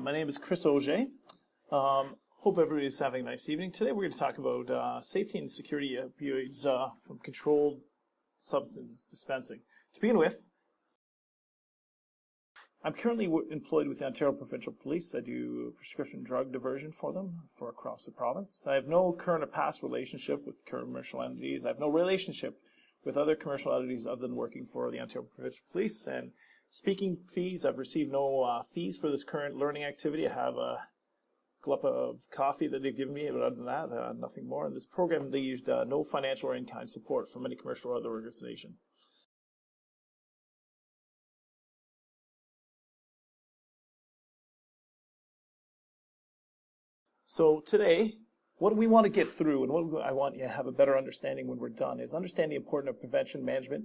My name is Chris Auger. Hope everybody's having a nice evening. Today we're going to talk about safety and security of opioids from controlled substance dispensing. To begin with, I'm currently employed with the Ontario Provincial Police. I do prescription drug diversion for them across the province. I have no current or past relationship with commercial entities. I have no relationship with other commercial entities other than working for the Ontario Provincial Police. And speaking fees, I've received no fees for this current learning activity. I have a gulp of coffee that they've given me, but other than that, nothing more. And this program received no financial or in-kind support from any commercial or other organization. So today, what we want to get through, and what I want you to have a better understanding when we're done, is understand the importance of prevention, management,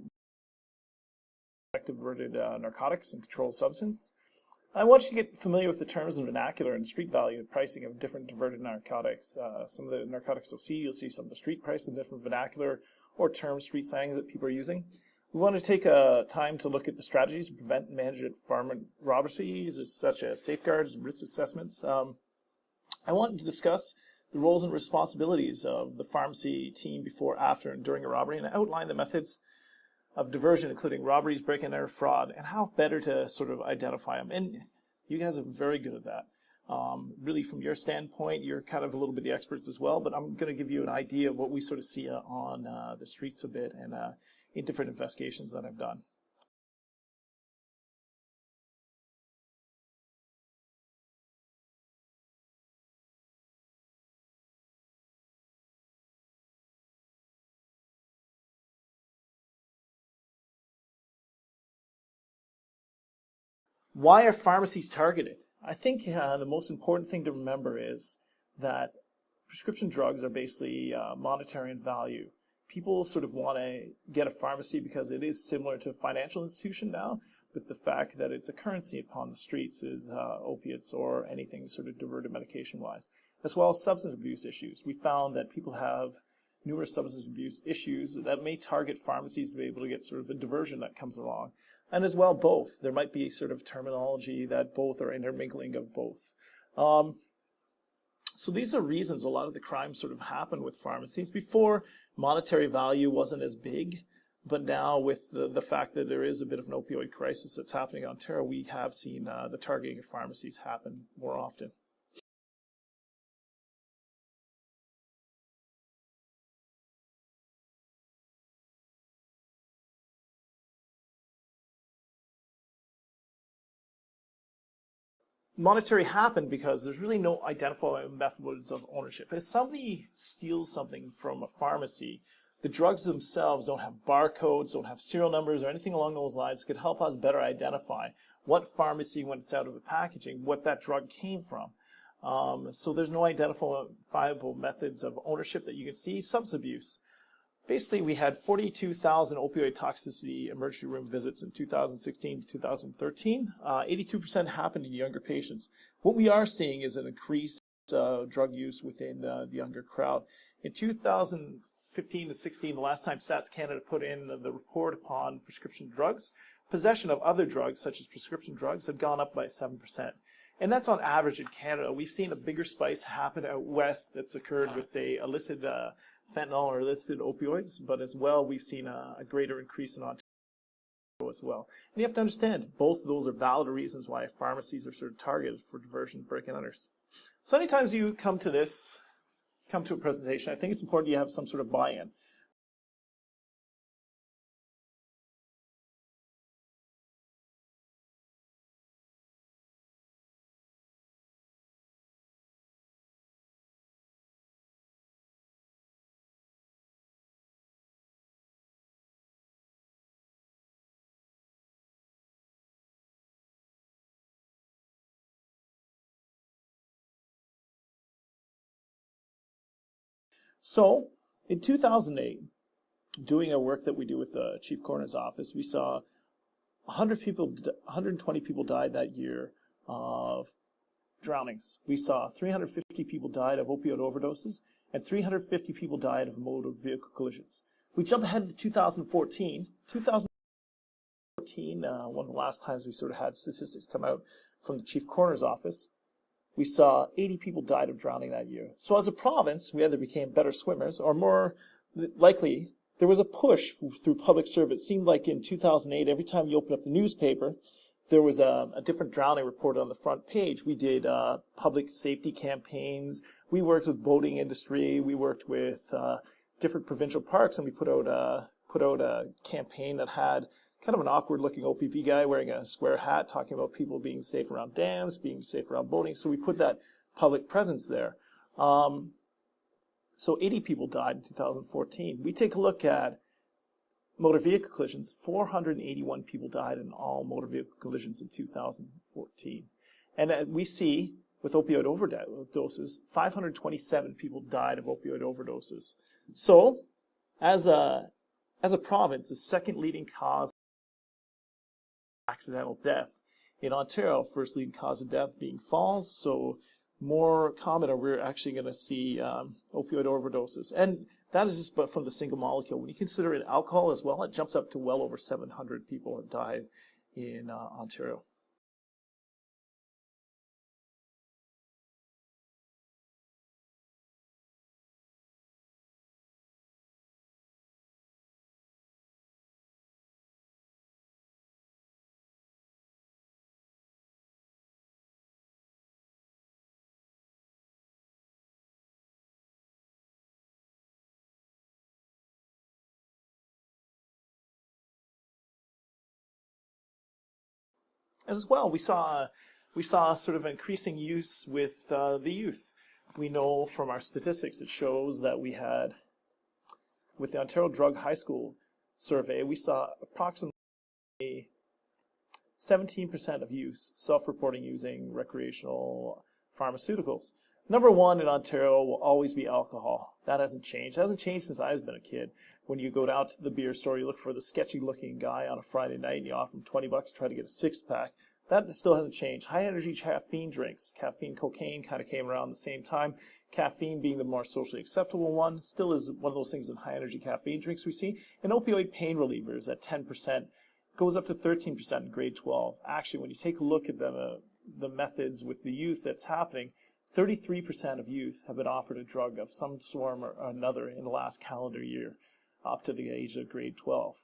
effective diverted narcotics and controlled substance. I want you to get familiar with the terms and vernacular and street value and pricing of different diverted narcotics. Some of the narcotics you'll see some of the street price and different vernacular or terms, street slang that people are using. We want to take time to look at the strategies to prevent and manage pharma robberies, such as safeguards and risk assessments. I want to discuss the roles and responsibilities of the pharmacy team before, after, and during a robbery, and outline the methods of diversion, including robberies, break-in-and-enter, fraud, and how better to sort of identify them. And you guys are very good at that. Really, from your standpoint, you're kind of a little bit the experts as well, but I'm going to give you an idea of what we sort of see on the streets a bit and in different investigations that I've done. Why are pharmacies targeted? I think the most important thing to remember is that prescription drugs are basically monetary in value. People sort of want to get a pharmacy because it is similar to a financial institution now, with the fact that it's a currency upon the streets is opiates or anything sort of diverted medication-wise, as well as substance abuse issues. We found that people have numerous substance abuse issues that may target pharmacies to be able to get sort of a diversion that comes along. And as well, both. There might be sort of terminology that both are intermingling of both. So these are reasons a lot of the crimes sort of happen with pharmacies. Before, monetary value wasn't as big, but now with the fact that there is a bit of an opioid crisis that's happening in Ontario, we have seen the targeting of pharmacies happen more often. Monetary happened because there's really no identifiable methods of ownership. If somebody steals something from a pharmacy, the drugs themselves don't have barcodes, don't have serial numbers or anything along those lines that could help us better identify what pharmacy, when it's out of the packaging, what that drug came from. So there's no identifiable methods of ownership that you can see. Substance abuse. Basically, we had 42,000 opioid toxicity emergency room visits in 2016 to 2013. 82% happened in younger patients. What we are seeing is an increased drug use within the younger crowd. In 2015 to 16, the last time Stats Canada put in the report upon prescription drugs, possession of other drugs, such as prescription drugs, had gone up by 7%. And that's on average in Canada. We've seen a bigger spike happen out west that's occurred with, say, illicit fentanyl or illicit opioids, but as well we've seen a greater increase in Ontario as well. And you have to understand, both of those are valid reasons why pharmacies are sort of targeted for diversion, break-in-enters. So anytime you come to a presentation, I think it's important you have some sort of buy-in. So, in 2008, doing a work that we do with the Chief Coroner's Office, we saw 120 people died that year of drownings. We saw 350 people died of opioid overdoses, and 350 people died of motor vehicle collisions. We jump ahead to 2014. 2014, one of the last times we sort of had statistics come out from the Chief Coroner's Office, we saw 80 people died of drowning that year. So as a province, we either became better swimmers, or more likely, there was a push through public service. It seemed like in 2008, every time you opened up the newspaper, there was a different drowning report on the front page. We did public safety campaigns. We worked with boating industry. We worked with different provincial parks, and we put out a campaign that had kind of an awkward-looking OPP guy wearing a square hat talking about people being safe around dams, being safe around boating. So we put that public presence there. So 80 people died in 2014. We take a look at motor vehicle collisions. 481 people died in all motor vehicle collisions in 2014. And we see, with opioid overdoses, 527 people died of opioid overdoses. So, as a province, the second leading cause of accidental death in Ontario, first leading cause of death being falls. So, more common, or we're actually going to see opioid overdoses. And that is just but from the single molecule. When you consider it alcohol as well, it jumps up to well over 700 people have died in Ontario. As well, we saw sort of increasing use with the youth. We know from our statistics, it shows that we had, with the Ontario Drug High School survey, we saw approximately 17% of youth self-reporting using recreational pharmaceuticals. Number one in Ontario will always be alcohol. That hasn't changed. It hasn't changed since I've been a kid. When you go down to the beer store, you look for the sketchy-looking guy on a Friday night, and you offer him $20 to try to get a six-pack. That still hasn't changed. High-energy caffeine drinks, caffeine cocaine, kind of came around the same time. Caffeine being the more socially acceptable one, still is one of those things in high-energy caffeine drinks we see. And opioid pain relievers at 10%, goes up to 13% in grade 12. Actually, when you take a look at the methods with the youth that's happening, 33% of youth have been offered a drug of some form or another in the last calendar year, up to the age of grade 12.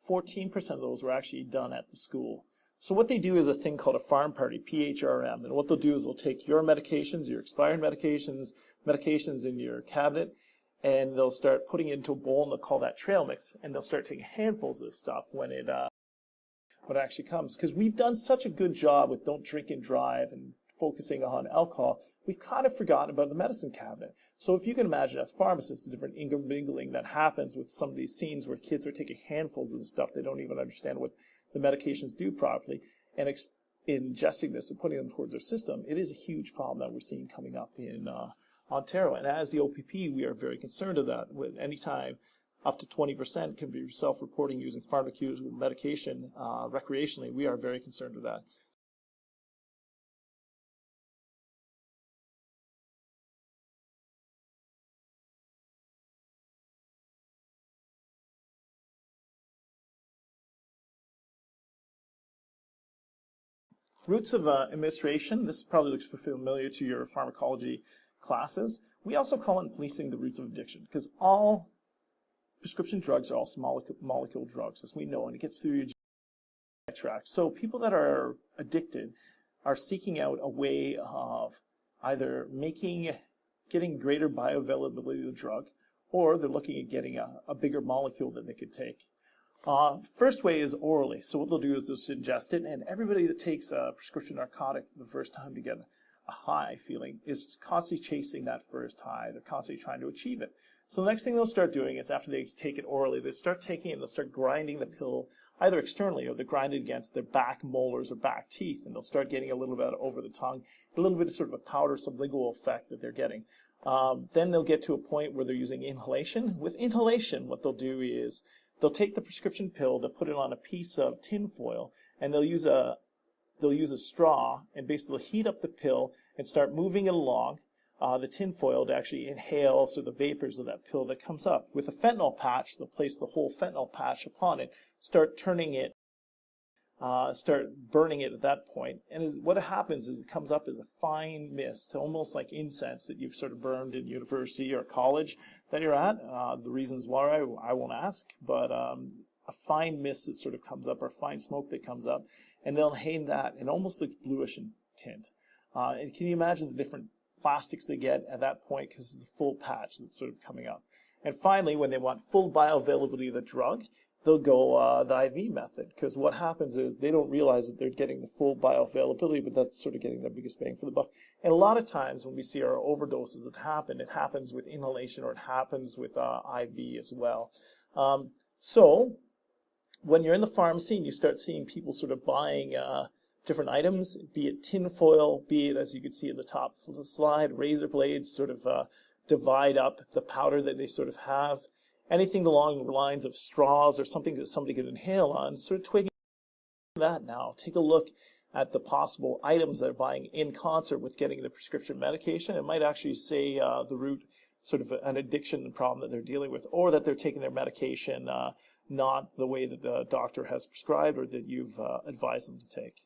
14% of those were actually done at the school. So what they do is a thing called a farm party, PHRM, and what they'll do is they'll take your medications, your expired medications in your cabinet, and they'll start putting it into a bowl, and they'll call that trail mix, and they'll start taking handfuls of this stuff when it actually comes. Because we've done such a good job with don't drink and drive and focusing on alcohol, we've kind of forgotten about the medicine cabinet. So if you can imagine as pharmacists, the different intermingling that happens with some of these scenes where kids are taking handfuls of the stuff, they don't even understand what the medications do properly, and ingesting this and putting them towards their system, it is a huge problem that we're seeing coming up in Ontario. And as the OPP, we are very concerned of that. With any time up to 20% can be self-reporting using pharmaceutical medication recreationally, we are very concerned with that. Routes of administration, this probably looks familiar to your pharmacology classes. We also call it policing the roots of addiction, because all prescription drugs are all small molecule drugs, as we know, and it gets through your GI tract. So people that are addicted are seeking out a way of either getting greater bioavailability of the drug, or they're looking at getting a bigger molecule that they could take. First way is orally. So what they'll do is they'll ingest it, and everybody that takes a prescription narcotic for the first time to get a high feeling is constantly chasing that first high. They're constantly trying to achieve it. So the next thing they'll start doing is after they take it orally, they start taking it and they'll start grinding the pill either externally or they grind it against their back molars or back teeth, and they'll start getting a little bit over the tongue, a little bit of sort of a powder sublingual effect that they're getting. Then they'll get to a point where they're using inhalation. With inhalation, what they'll do is they'll take the prescription pill, they'll put it on a piece of tin foil, and they'll use a straw and basically heat up the pill and start moving it along the tin foil to actually inhale the vapors of that pill that comes up. With a fentanyl patch, they'll place the whole fentanyl patch upon it, start turning it start burning it at that point. And what happens is it comes up as a fine mist, almost like incense that you've sort of burned in university or college that you're at. The reasons why I won't ask, but a fine mist that sort of comes up, or fine smoke that comes up, and they'll inhale that, and almost looks bluish in tint. And can you imagine the different plastics they get at that point, because it's the full patch that's sort of coming up. And finally, when they want full bioavailability of the drug, they'll go the IV method, because what happens is they don't realize that they're getting the full bioavailability, but that's sort of getting their biggest bang for the buck. And a lot of times when we see our overdoses that happen, it happens with inhalation, or it happens with IV as well. So when you're in the pharmacy and you start seeing people sort of buying different items, be it tin foil, be it, as you can see at the top of the slide, razor blades, sort of divide up the powder that they sort of have, anything along the lines of straws or something that somebody could inhale on, sort of twigging that now. Take a look at the possible items that are buying in concert with getting the prescription medication. It might actually say the root, sort of an addiction problem that they're dealing with, or that they're taking their medication not the way that the doctor has prescribed or that you've advised them to take.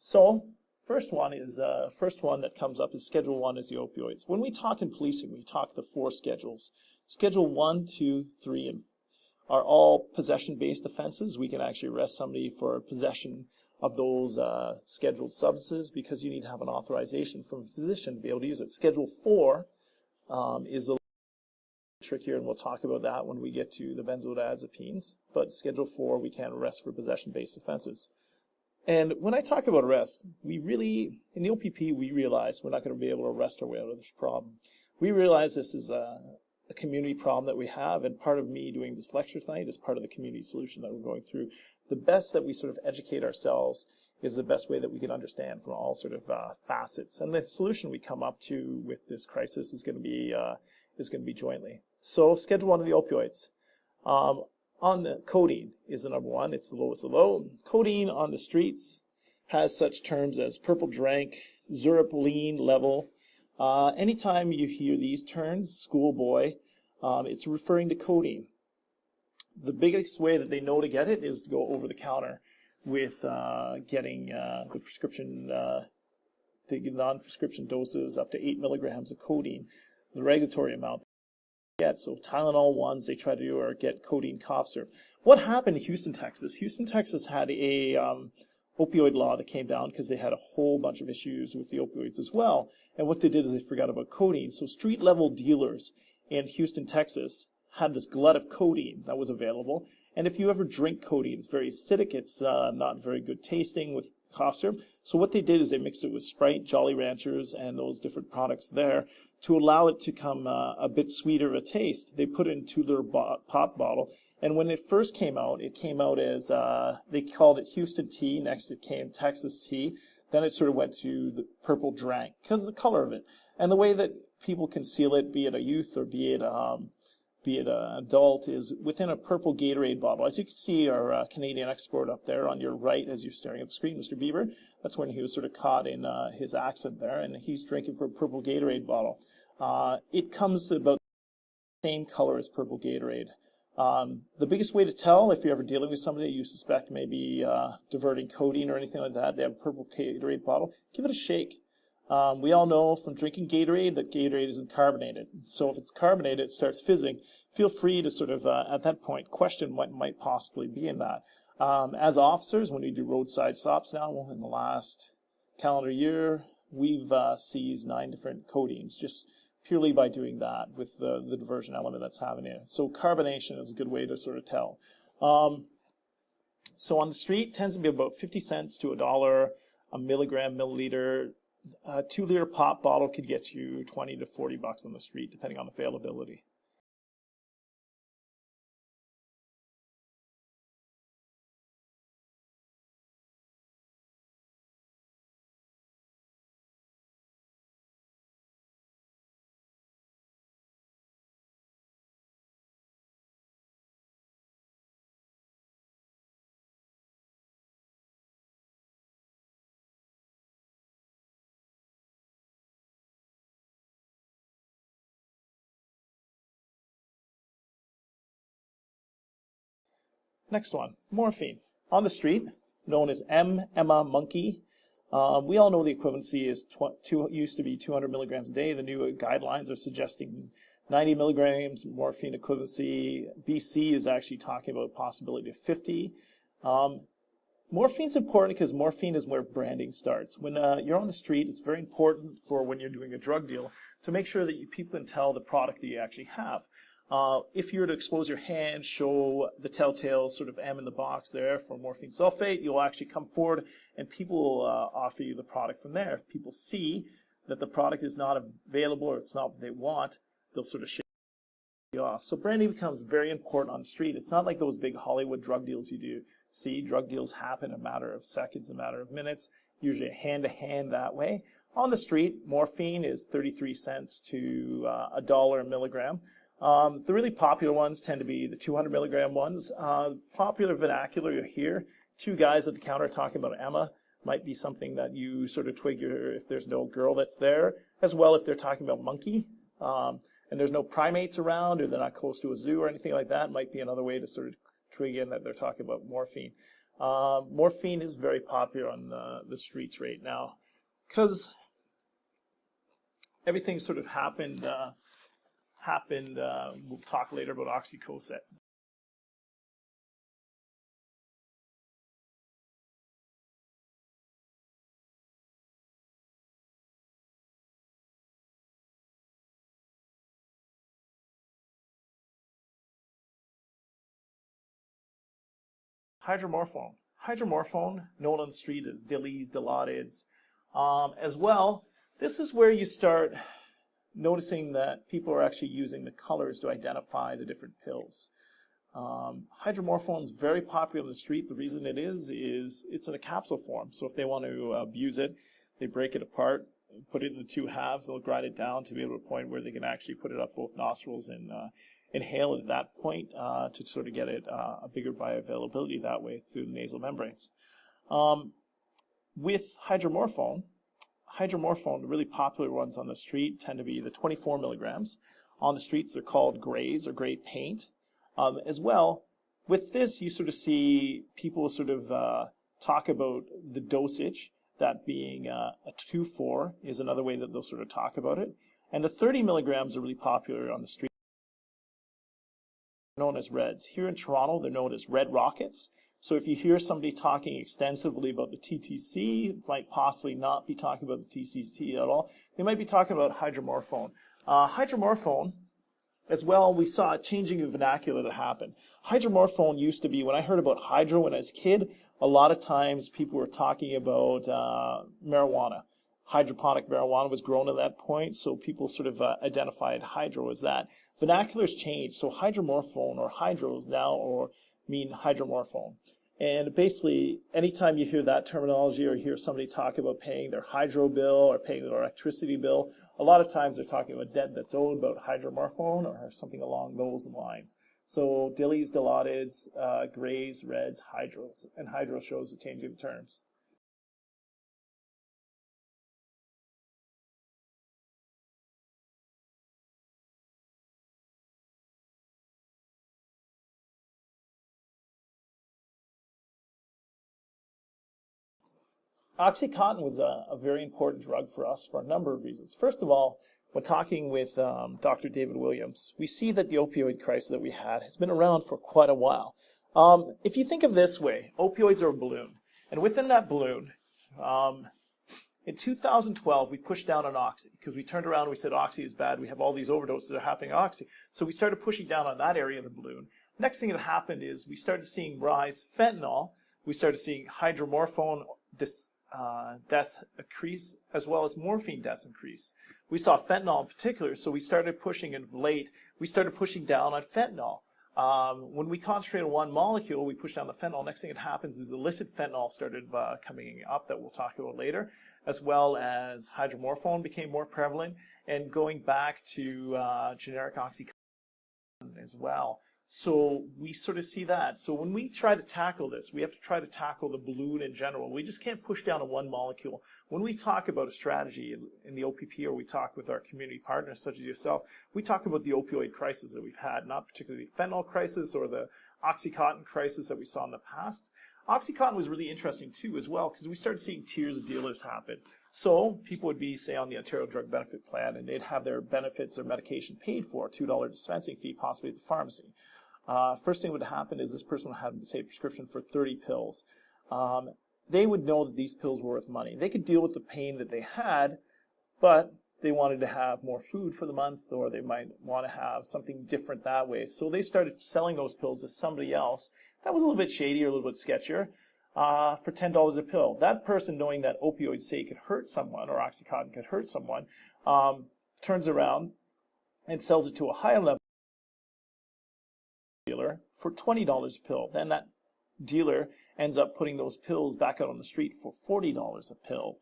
So, first one that comes up is Schedule 1 is the opioids. When we talk in policing, we talk the 4 schedules. Schedule 1, 2, 3, and are all possession-based offenses. We can actually arrest somebody for possession of those scheduled substances, because you need to have an authorization from a physician to be able to use it. Schedule 4 is a trick here, and we'll talk about that when we get to the benzodiazepines. But Schedule 4, we can't arrest for possession-based offenses. And when I talk about arrest, in the OPP, we realize we're not going to be able to arrest our way out of this problem. We realize this is a community problem that we have, and part of me doing this lecture tonight is part of the community solution that we're going through. The best that we sort of educate ourselves is the best way that we can understand from all sort of facets. And the solution we come up to with this crisis is going to be jointly. So Schedule 1 of the opioids. On the codeine is the number 1. It's the lowest of low. Codeine on the streets has such terms as purple drank, Zurip lean level. Anytime you hear these terms, schoolboy, it's referring to codeine. The biggest way that they know to get it is to go over the counter with getting the prescription, the non-prescription doses up to 8 milligrams of codeine, the regulatory amount. So Tylenol ones they try to do are get codeine cough syrup. What happened in Houston, Texas? Houston, Texas had a opioid law that came down because they had a whole bunch of issues with the opioids as well. And what they did is they forgot about codeine. So street level dealers in Houston, Texas had this glut of codeine that was available. And if you ever drink codeine, it's very acidic. It's not very good tasting with cough syrup. So what they did is they mixed it with Sprite, Jolly Ranchers, and those different products there to allow it to come a bit sweeter of a taste. They put it in a 2-liter pop bottle. And when it first came out as, they called it Houston tea. Next it came Texas tea. Then it sort of went to the purple drank because of the color of it. And the way that people conceal it, be it a youth or be it an adult, is within a purple Gatorade bottle. As you can see, our Canadian export up there on your right as you're staring at the screen, Mr. Bieber, that's when he was sort of caught in his accent there, and he's drinking from a purple Gatorade bottle. It comes about the same color as purple Gatorade. The biggest way to tell if you're ever dealing with somebody that you suspect may be diverting codeine or anything like that, they have a purple Gatorade bottle, give it a shake. We all know from drinking Gatorade that Gatorade isn't carbonated. So if it's carbonated, it starts fizzing. Feel free to sort of, at that point, question what might possibly be in that. As officers, when we do roadside stops now, in the last calendar year, we've seized 9 different codeines, just purely by doing that with the diversion element that's having it. So carbonation is a good way to sort of tell. So on the street, it tends to be about 50 cents to $1 a milligram, milliliter. A 2-liter pop bottle could get you 20 to 40 bucks on the street, depending on availability. Next one, morphine. On the street, known as Emma Monkey. We all know the equivalency is used to be 200 milligrams a day. The new guidelines are suggesting 90 milligrams morphine equivalency. BC is actually talking about a possibility of 50. Morphine's important because morphine is where branding starts. When you're on the street, it's very important for when you're doing a drug deal to make sure that people can tell the product that you actually have. If you were to expose your hand, show the telltale sort of M in the box there for morphine sulfate, you'll actually come forward and people will offer you the product from there. If people see that the product is not available or it's not what they want, they'll sort of shake you off. So branding becomes very important on the street. It's not like those big Hollywood drug deals you do see. Drug deals happen in a matter of seconds, a matter of minutes, usually hand-to-hand that way. On the street, morphine is 33 cents to $1 a milligram. The really popular ones tend to be the 200 milligram ones. Popular vernacular you'll hear, two guys at the counter talking about Emma might be something that you sort of twig if there's no girl that's there, as well if they're talking about monkey. And there's no primates around or they're not close to a zoo or anything like that, might be another way to sort of twig in that they're talking about morphine. Morphine is very popular on the streets right now because everything sort of happened. We'll talk later about oxycodone. Hydromorphone. Hydromorphone, known on the street as dillies, dilaudid. As well, this is where you start noticing that people are actually using the colors to identify the different pills. Hydromorphone is very popular on the street. The reason it is it's in a capsule form. So if they want to abuse it, they break it apart, put it into two halves, they'll grind it down to be able to a point where they can actually put it up both nostrils and inhale it at that point to sort of get it a bigger bioavailability that way through the nasal membranes. With hydromorphone, the really popular ones on the street tend to be the 24 milligrams. On the streets, they're called grays or gray paint. As well, with this, you sort of see people sort of talk about the dosage, that being a 2-4 is another way that they'll sort of talk about it. And the 30 milligrams are really popular on the street, known as reds. Here in Toronto, they're known as red rockets. So if you hear somebody talking extensively about the TTC, might possibly not be talking about the TCT at all. They might be talking about hydromorphone. Hydromorphone, as well, we saw a changing of vernacular that happened. Hydromorphone used to be, when I heard about hydro when I was a kid, a lot of times people were talking about marijuana. Hydroponic marijuana was grown at that point, so people sort of identified hydro as that. Vernacular's changed, so hydromorphone or hydros now mean hydromorphone. And basically, anytime you hear that terminology or hear somebody talk about paying their hydro bill or paying their electricity bill, a lot of times they're talking about debt that's owed about hydromorphone or something along those lines. So dillies, dilaudids, grays, reds, hydros, and hydro shows the changing of terms. Oxycontin was a very important drug for us for a number of reasons. First of all, when talking with Dr. David Williams, we see that the opioid crisis that we had has been around for quite a while. If you think of this way, opioids are a balloon. And within that balloon, in 2012, we pushed down on oxy because we turned around and we said oxy is bad. We have all these overdoses that are happening on oxy. So we started pushing down on that area of the balloon. Next thing that happened is we started seeing rise fentanyl. We started seeing hydromorphone deaths increase, as well as morphine deaths increase. We saw fentanyl in particular, so we started pushing we started pushing down on fentanyl. When we concentrate on one molecule, we push down the fentanyl. Next thing that happens is illicit fentanyl started coming up that we'll talk about later, as well as hydromorphone became more prevalent, and going back to generic oxycodone as well. So we sort of see that. So when we try to tackle this, we have to try to tackle the balloon in general. We just can't push down on one molecule. When we talk about a strategy in the OPP, or we talk with our community partners such as yourself, we talk about the opioid crisis that we've had, not particularly the fentanyl crisis or the Oxycontin crisis that we saw in the past. Oxycontin was really interesting too as well because we started seeing tiers of dealers happen. So people would be, say, on the Ontario Drug Benefit Plan, and they'd have their benefits or medication paid for, $2 dispensing fee, possibly at the pharmacy. First thing would happen is this person would have, say, a prescription for 30 pills. They would know that these pills were worth money. They could deal with the pain that they had, but they wanted to have more food for the month, or they might want to have something different that way. So they started selling those pills to somebody else that was a little bit shady or a little bit sketchier for $10 a pill. That person, knowing that opioids, say, could hurt someone, or Oxycontin could hurt someone, turns around and sells it to a higher level dealer for $20 a pill. Then that dealer ends up putting those pills back out on the street for $40 a pill.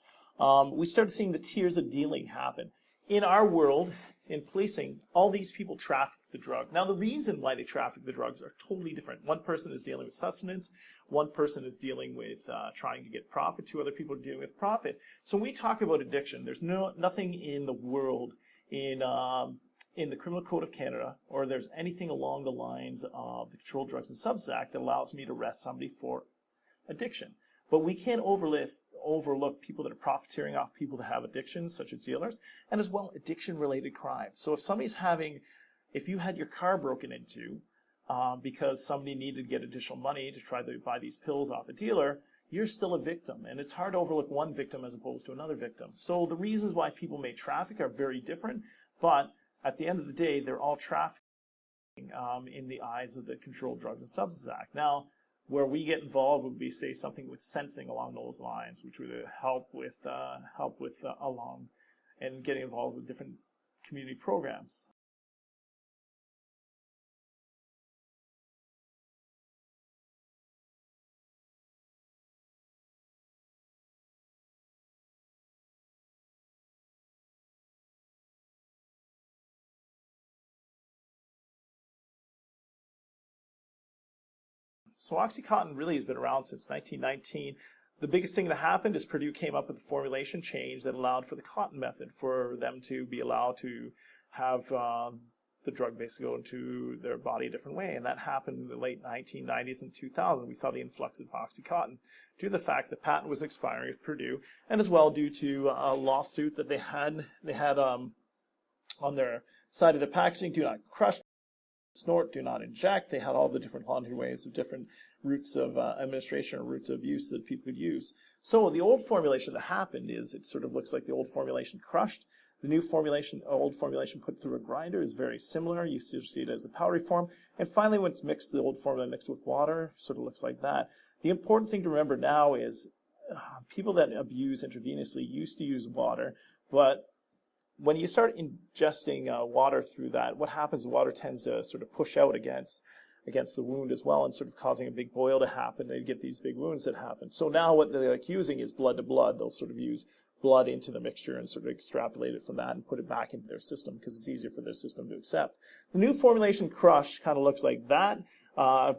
We started seeing the tiers of dealing happen. In our world, in policing, all these people traffic the drug. Now, the reason why they traffic the drugs are totally different. One person is dealing with sustenance. One person is dealing with trying to get profit. Two other people are dealing with profit. So when we talk about addiction, there's nothing in the world in the Criminal Code of Canada, or there's anything along the lines of the Controlled Drugs and Substances Act that allows me to arrest somebody for addiction. But we can't overlook people that are profiteering off people that have addictions, such as dealers, and as well addiction-related crime. So if you had your car broken into because somebody needed to get additional money to try to buy these pills off a dealer, you're still a victim, and it's hard to overlook one victim as opposed to another victim. So the reasons why people may traffic are very different, but at the end of the day, they're all trafficking in the eyes of the Controlled Drugs and Substances Act. Now, where we get involved would be, say, something with sensing along those lines, which would help with along and getting involved with different community programs. So Oxycontin really has been around since 1919. The biggest thing that happened is Purdue came up with a formulation change that allowed for the cotton method, for them to be allowed to have the drug basically go into their body a different way. And that happened in the late 1990s and 2000. We saw the influx of Oxycontin due to the fact that the patent was expiring with Purdue, and as well due to a lawsuit that they had on their side of the packaging: do not crush, snort, do not inject. They had all the different laundry ways of different routes of administration or routes of use that people could use. So the old formulation that happened is it sort of looks like the old formulation crushed. The new formulation, old formulation put through a grinder, is very similar. You see it as a powdery form. And finally, when it's mixed, the old formula mixed with water, sort of looks like that. The important thing to remember now is people that abuse intravenously used to use water, but when you start ingesting water through that, what happens is water tends to sort of push out against the wound as well, and sort of causing a big boil to happen. They get these big wounds that happen. So now what they're like using is blood to blood. They'll sort of use blood into the mixture and sort of extrapolate it from that and put it back into their system because it's easier for their system to accept. The new formulation crush kind of looks like that,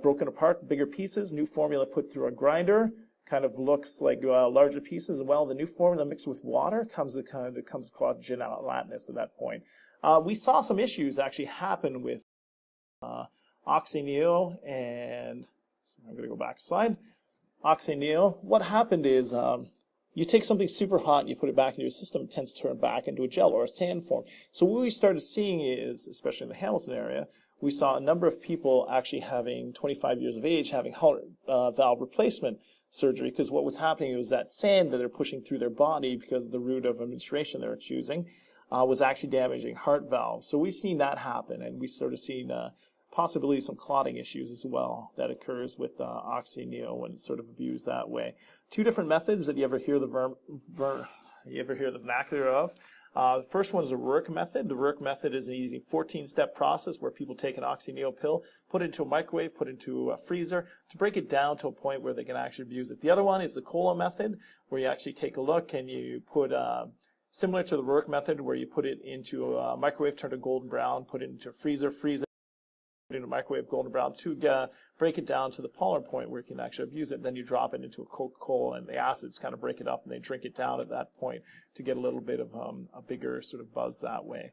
broken apart, bigger pieces. New formula put through a grinder, kind of looks like larger pieces. Well, the new formula mixed with water comes called gelatinous at that point. We saw some issues actually happen with Oxyneal, and so I'm going to go back a slide. Oxyneal. What happened is you take something super hot and you put it back into your system, it tends to turn back into a gel or a sand form. So what we started seeing is, especially in the Hamilton area, we saw a number of people actually having 25 years of age having heart valve replacement surgery, because what was happening was that sand that they're pushing through their body because of the route of administration they were choosing was actually damaging heart valves. So we've seen that happen, and we started seeing possibly some clotting issues as well that occurs with Oxyneal when it's sort of abused that way. Two different methods that you ever hear the vernacular of. The first one is the Rourke method. The Rourke method is an easy 14-step process where people take an Oxyneal pill, put it into a microwave, put it into a freezer to break it down to a point where they can actually abuse it. The other one is the Cola method, where you actually take a look and you put, similar to the Rourke method, where you put it into a microwave, turn it golden brown, put it into a freezer, freeze it in a microwave golden brown to break it down to the polar point where you can actually abuse it. Then you drop it into a Coca-Cola, and the acids kind of break it up, and they drink it down at that point to get a little bit of a bigger sort of buzz that way.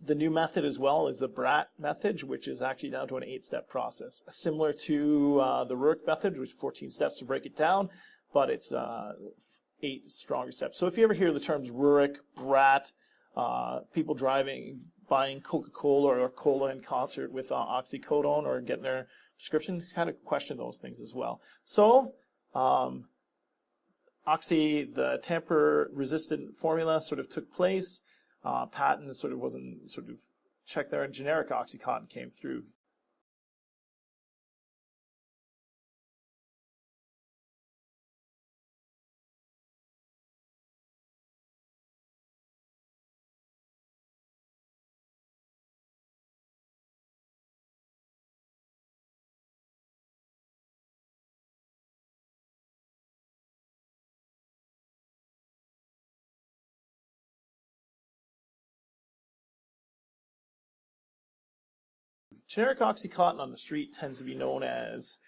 The new method as well is the BRAT method, which is actually down to an 8-step process, similar to the RURC method, which is 14 steps to break it down, but it's 8 stronger steps. So if you ever hear the terms RURC, BRAT, people buying Coca-Cola or cola in concert with oxycodone or getting their prescription, kind of question those things as well. So the tamper-resistant formula sort of took place. Patent sort of wasn't checked there, and generic Oxycontin came through. Generic Oxycontin on the street tends to be known as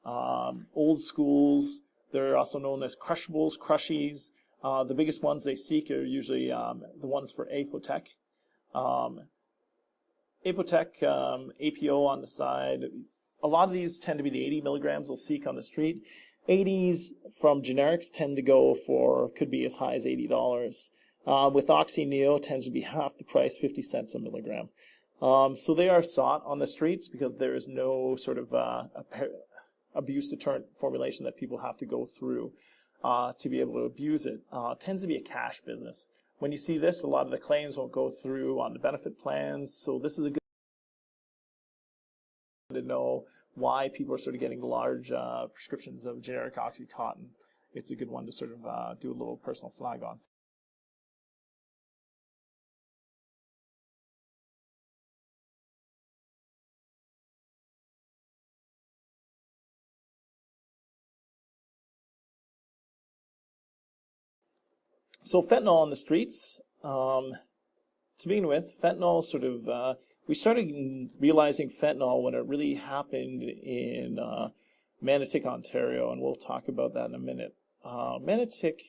old schools. They're also known as crushables, crushies. The biggest ones they seek are usually the ones for Apotec. Apotec, APO on the side. A lot of these tend to be the 80 milligrams they'll seek on the street. 80s from generics tend to go for, could be as high as $80. With Oxy Neo, tends to be half the price, 50 cents a milligram. So they are sought on the streets because there is no sort of abuse deterrent formulation that people have to go through to be able to abuse it. Tends to be a cash business. When you see this, a lot of the claims won't go through on the benefit plans. So this is a good to know why people are sort of getting large prescriptions of generic Oxycontin. It's a good one to sort of do a little personal flag on. So fentanyl on the streets, to begin with, fentanyl sort of, we started realizing fentanyl when it really happened in Manotick, Ontario, and we'll talk about that in a minute. Manotick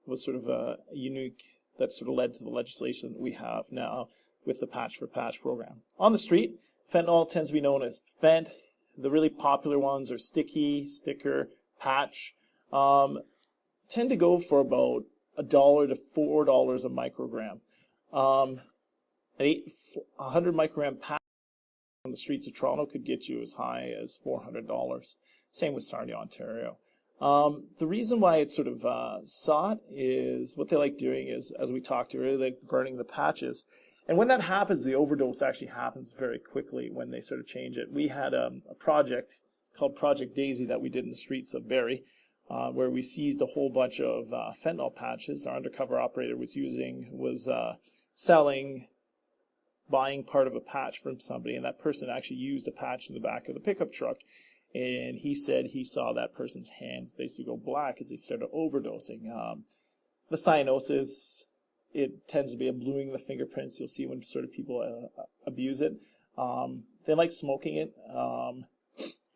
was sort of a unique, that sort of led to the legislation that we have now with the Patch for Patch program. On the street, fentanyl tends to be known as Fent. The really popular ones are Sticky, Sticker, Patch. Tend to go for about $1 to $4 a microgram. 100 microgram patch on the streets of Toronto could get you as high as $400. Same with Sarnia, Ontario. The reason why it's sort of sought is what they like doing is, as we talked earlier, like burning the patches. And when that happens, the overdose actually happens very quickly when they sort of change it. We had a project called Project Daisy that we did in the streets of Barrie, where we seized a whole bunch of fentanyl patches. Our undercover operator was selling, buying part of a patch from somebody, and that person actually used a patch in the back of the pickup truck. And he said he saw that person's hands basically go black as they started overdosing. The cyanosis, it tends to be a bluing the fingerprints. You'll see when sort of people abuse it. They like smoking it.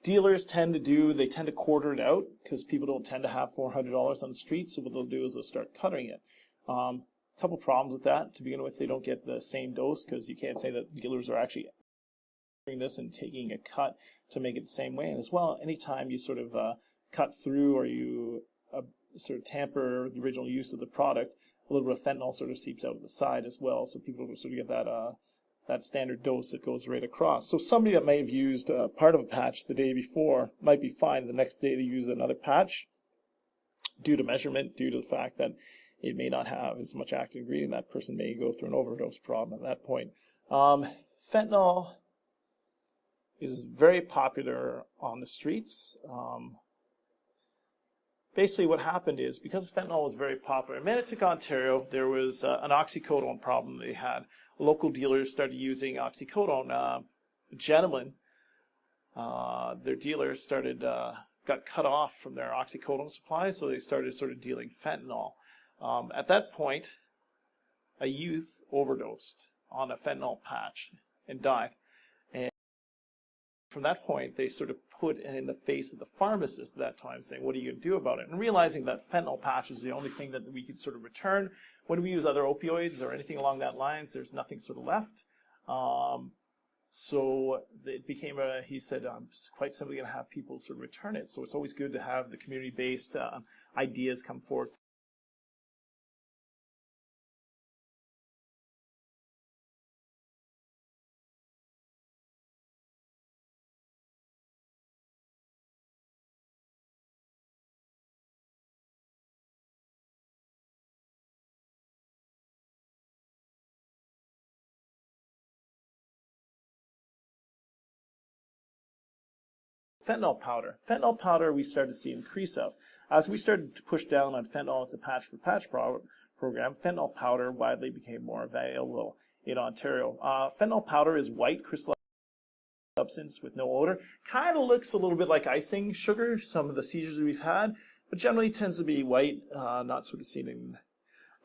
Dealers tend to quarter it out because people don't tend to have $400 on the street. So what they'll do is they'll start cutting it. A couple problems with that. To begin with, they don't get the same dose because you can't say that dealers are actually doing this and taking a cut to make it the same way. And as well, anytime you sort of cut through or you sort of tamper the original use of the product, a little bit of fentanyl sort of seeps out of the side as well. So people will sort of get that standard dose that goes right across. So somebody that may have used part of a patch the day before might be fine. The next day they use another patch due to measurement, due to the fact that it may not have as much active ingredient. That person may go through an overdose problem at that point. Fentanyl is very popular on the streets. Basically what happened is, because fentanyl was very popular, in Manotick, Ontario, there was an oxycodone problem they had. Local dealers started using oxycodone. A gentleman, their dealers got cut off from their oxycodone supply, so they started sort of dealing fentanyl. At that point, a youth overdosed on a fentanyl patch and died. And from that point, they sort of put in the face of the pharmacist at that time, saying, what are you going to do about it? And realizing that fentanyl patch is the only thing that we could sort of return. When we use other opioids or anything along that lines, there's nothing sort of left. So it became he said, I'm quite simply going to have people sort of return it. So it's always good to have the community-based ideas come forward. Fentanyl powder. Fentanyl powder we started to see increase of. As we started to push down on fentanyl with the Patch for Patch program, fentanyl powder widely became more available in Ontario. Fentanyl powder is white crystallized substance with no odor. Kind of looks a little bit like icing sugar, some of the seizures we've had, but generally tends to be white, not sort of seen in.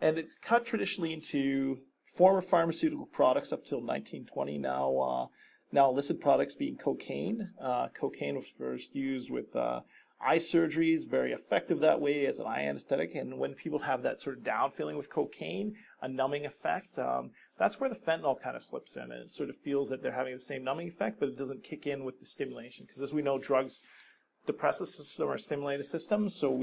And it's cut traditionally into former pharmaceutical products up till 1920. Now illicit products being cocaine. Cocaine was first used with eye surgery. It's very effective that way as an eye anesthetic. And when people have that sort of down feeling with cocaine, a numbing effect, that's where the fentanyl kind of slips in. And it sort of feels that they're having the same numbing effect, but it doesn't kick in with the stimulation. Because as we know, drugs depress the system or stimulate the system. So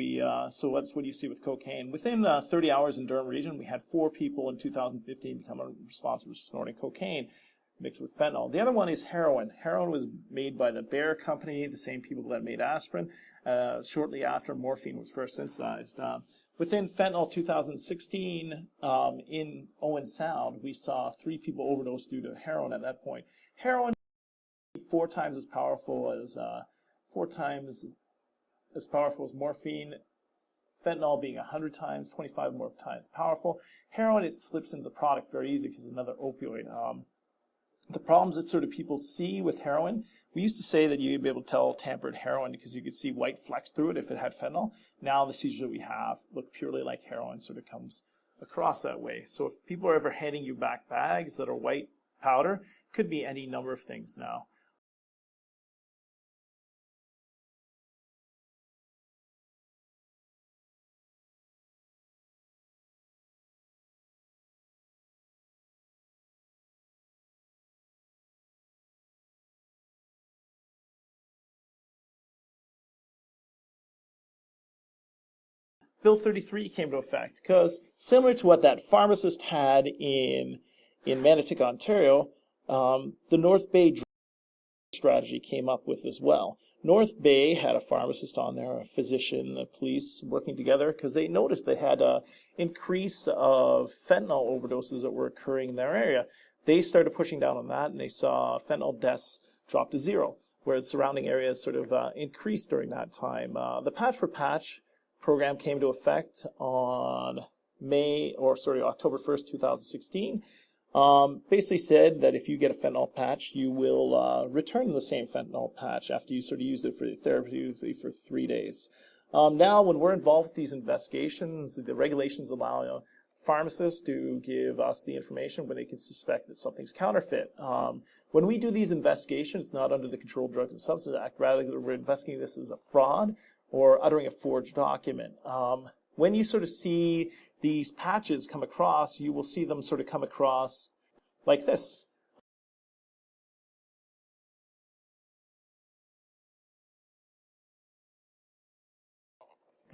that's what you see with cocaine. Within 30 hours in Durham region, we had 4 people in 2015 become responsible for snorting cocaine mixed with fentanyl. The other one is heroin. Heroin was made by the Bayer Company, the same people that made aspirin, shortly after morphine was first synthesized. Within fentanyl 2016, in Owen Sound, we saw 3 people overdose due to heroin at that point. Heroin 4 times as powerful as 4 times as powerful as morphine. Fentanyl being 100 times, 25 more times powerful. Heroin, it slips into the product very easy because it's another opioid. The problems that sort of people see with heroin, we used to say that you'd be able to tell tampered heroin because you could see white flecks through it if it had fentanyl. Now the seizures that we have look purely like heroin, sort of comes across that way. So if people are ever handing you back bags that are white powder, it could be any number of things now. Bill 33 came into effect because, similar to what that pharmacist had in Manotick, Ontario, the North Bay drug strategy came up with as well. North Bay had a pharmacist on there, a physician, the police working together because they noticed they had an increase of fentanyl overdoses that were occurring in their area. They started pushing down on that, and they saw fentanyl deaths drop to 0, whereas surrounding areas sort of increased during that time. The Patch for Patch program came into effect on October 1st, 2016. Basically said that if you get a fentanyl patch, you will return the same fentanyl patch after you sort of used it for therapy for 3 days. Now, when we're involved with these investigations, the regulations allow pharmacists to give us the information when they can suspect that something's counterfeit. When we do these investigations, it's not under the Controlled Drugs and Substances Act. Rather, we're investigating this as a fraud or uttering a forged document. When you sort of see these patches come across, you will see them sort of come across like this.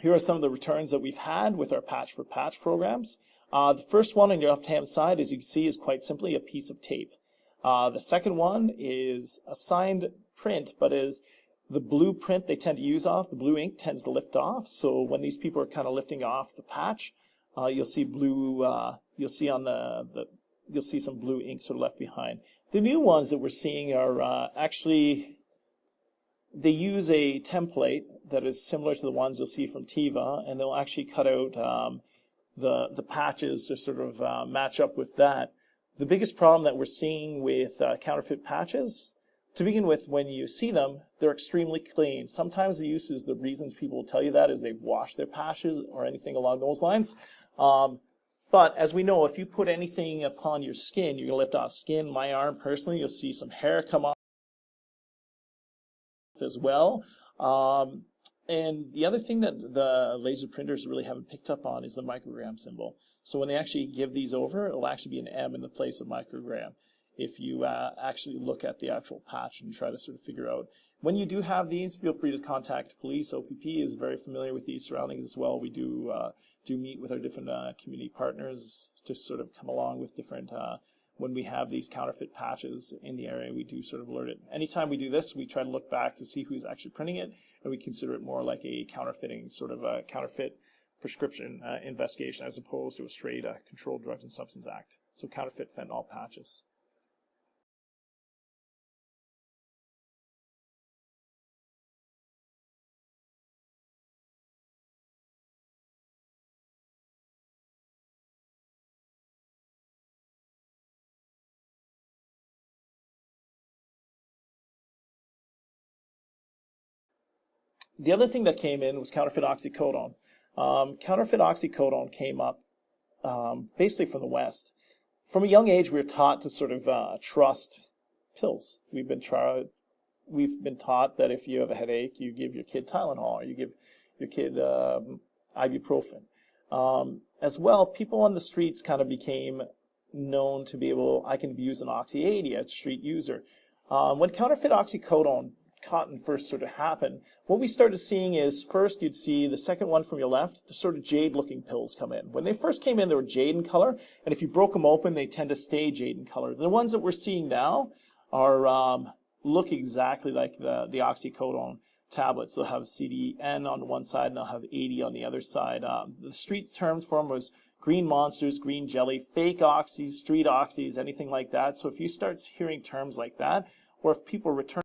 Here are some of the returns that we've had with our Patch for Patch programs. The first one on your left-hand side, as you can see, is quite simply a piece of tape. The second one is a signed print, but is the blue print they tend to use off, the blue ink tends to lift off. So when these people are kind of lifting off the patch, you'll see blue. You'll see on you'll see some blue ink sort of left behind. The new ones that we're seeing are actually, they use a template that is similar to the ones you'll see from Teva, and they'll actually cut out the patches to sort of match up with that. The biggest problem that we're seeing with counterfeit patches, to begin with, when you see them, they're extremely clean. Sometimes the uses, the reasons people will tell you that is they've washed their patches or anything along those lines. But as we know, if you put anything upon your skin, you're going to lift off skin. My arm, personally, you'll see some hair come off as well. And the other thing that the laser printers really haven't picked up on is the microgram symbol. So when they actually give these over, it'll actually be an M in the place of microgram. if you actually look at the actual patch and try to sort of figure out. When you do have these, feel free to contact police. OPP is very familiar with these surroundings as well. We do meet with our different community partners to sort of come along with different, when we have these counterfeit patches in the area, we do sort of alert it. Anytime we do this, we try to look back to see who's actually printing it, and we consider it more like a counterfeiting, sort of a counterfeit prescription investigation as opposed to a straight Controlled Drugs and Substance Act. So counterfeit fentanyl patches. The other thing that came in was counterfeit oxycodone. Counterfeit oxycodone came up basically from the West. From a young age, we were taught to sort of trust pills. We've been taught that if you have a headache, you give your kid Tylenol, or you give your kid ibuprofen. As well, people on the streets kind of became known to be able, I can use an Oxy 80 as a street user. When counterfeit oxycodone cotton first sort of happened, what we started seeing is first you'd see the second one from your left, the sort of jade looking pills come in. When they first came in, they were jade in color, and if you broke them open, they tend to stay jade in color. The ones that we're seeing now are look exactly like the oxycodone tablets. They'll have CDN on one side and they'll have 80 on the other side. The street terms for them was green monsters, green jelly, fake oxys, street oxys, anything like that. So if you start hearing terms like that, or if people return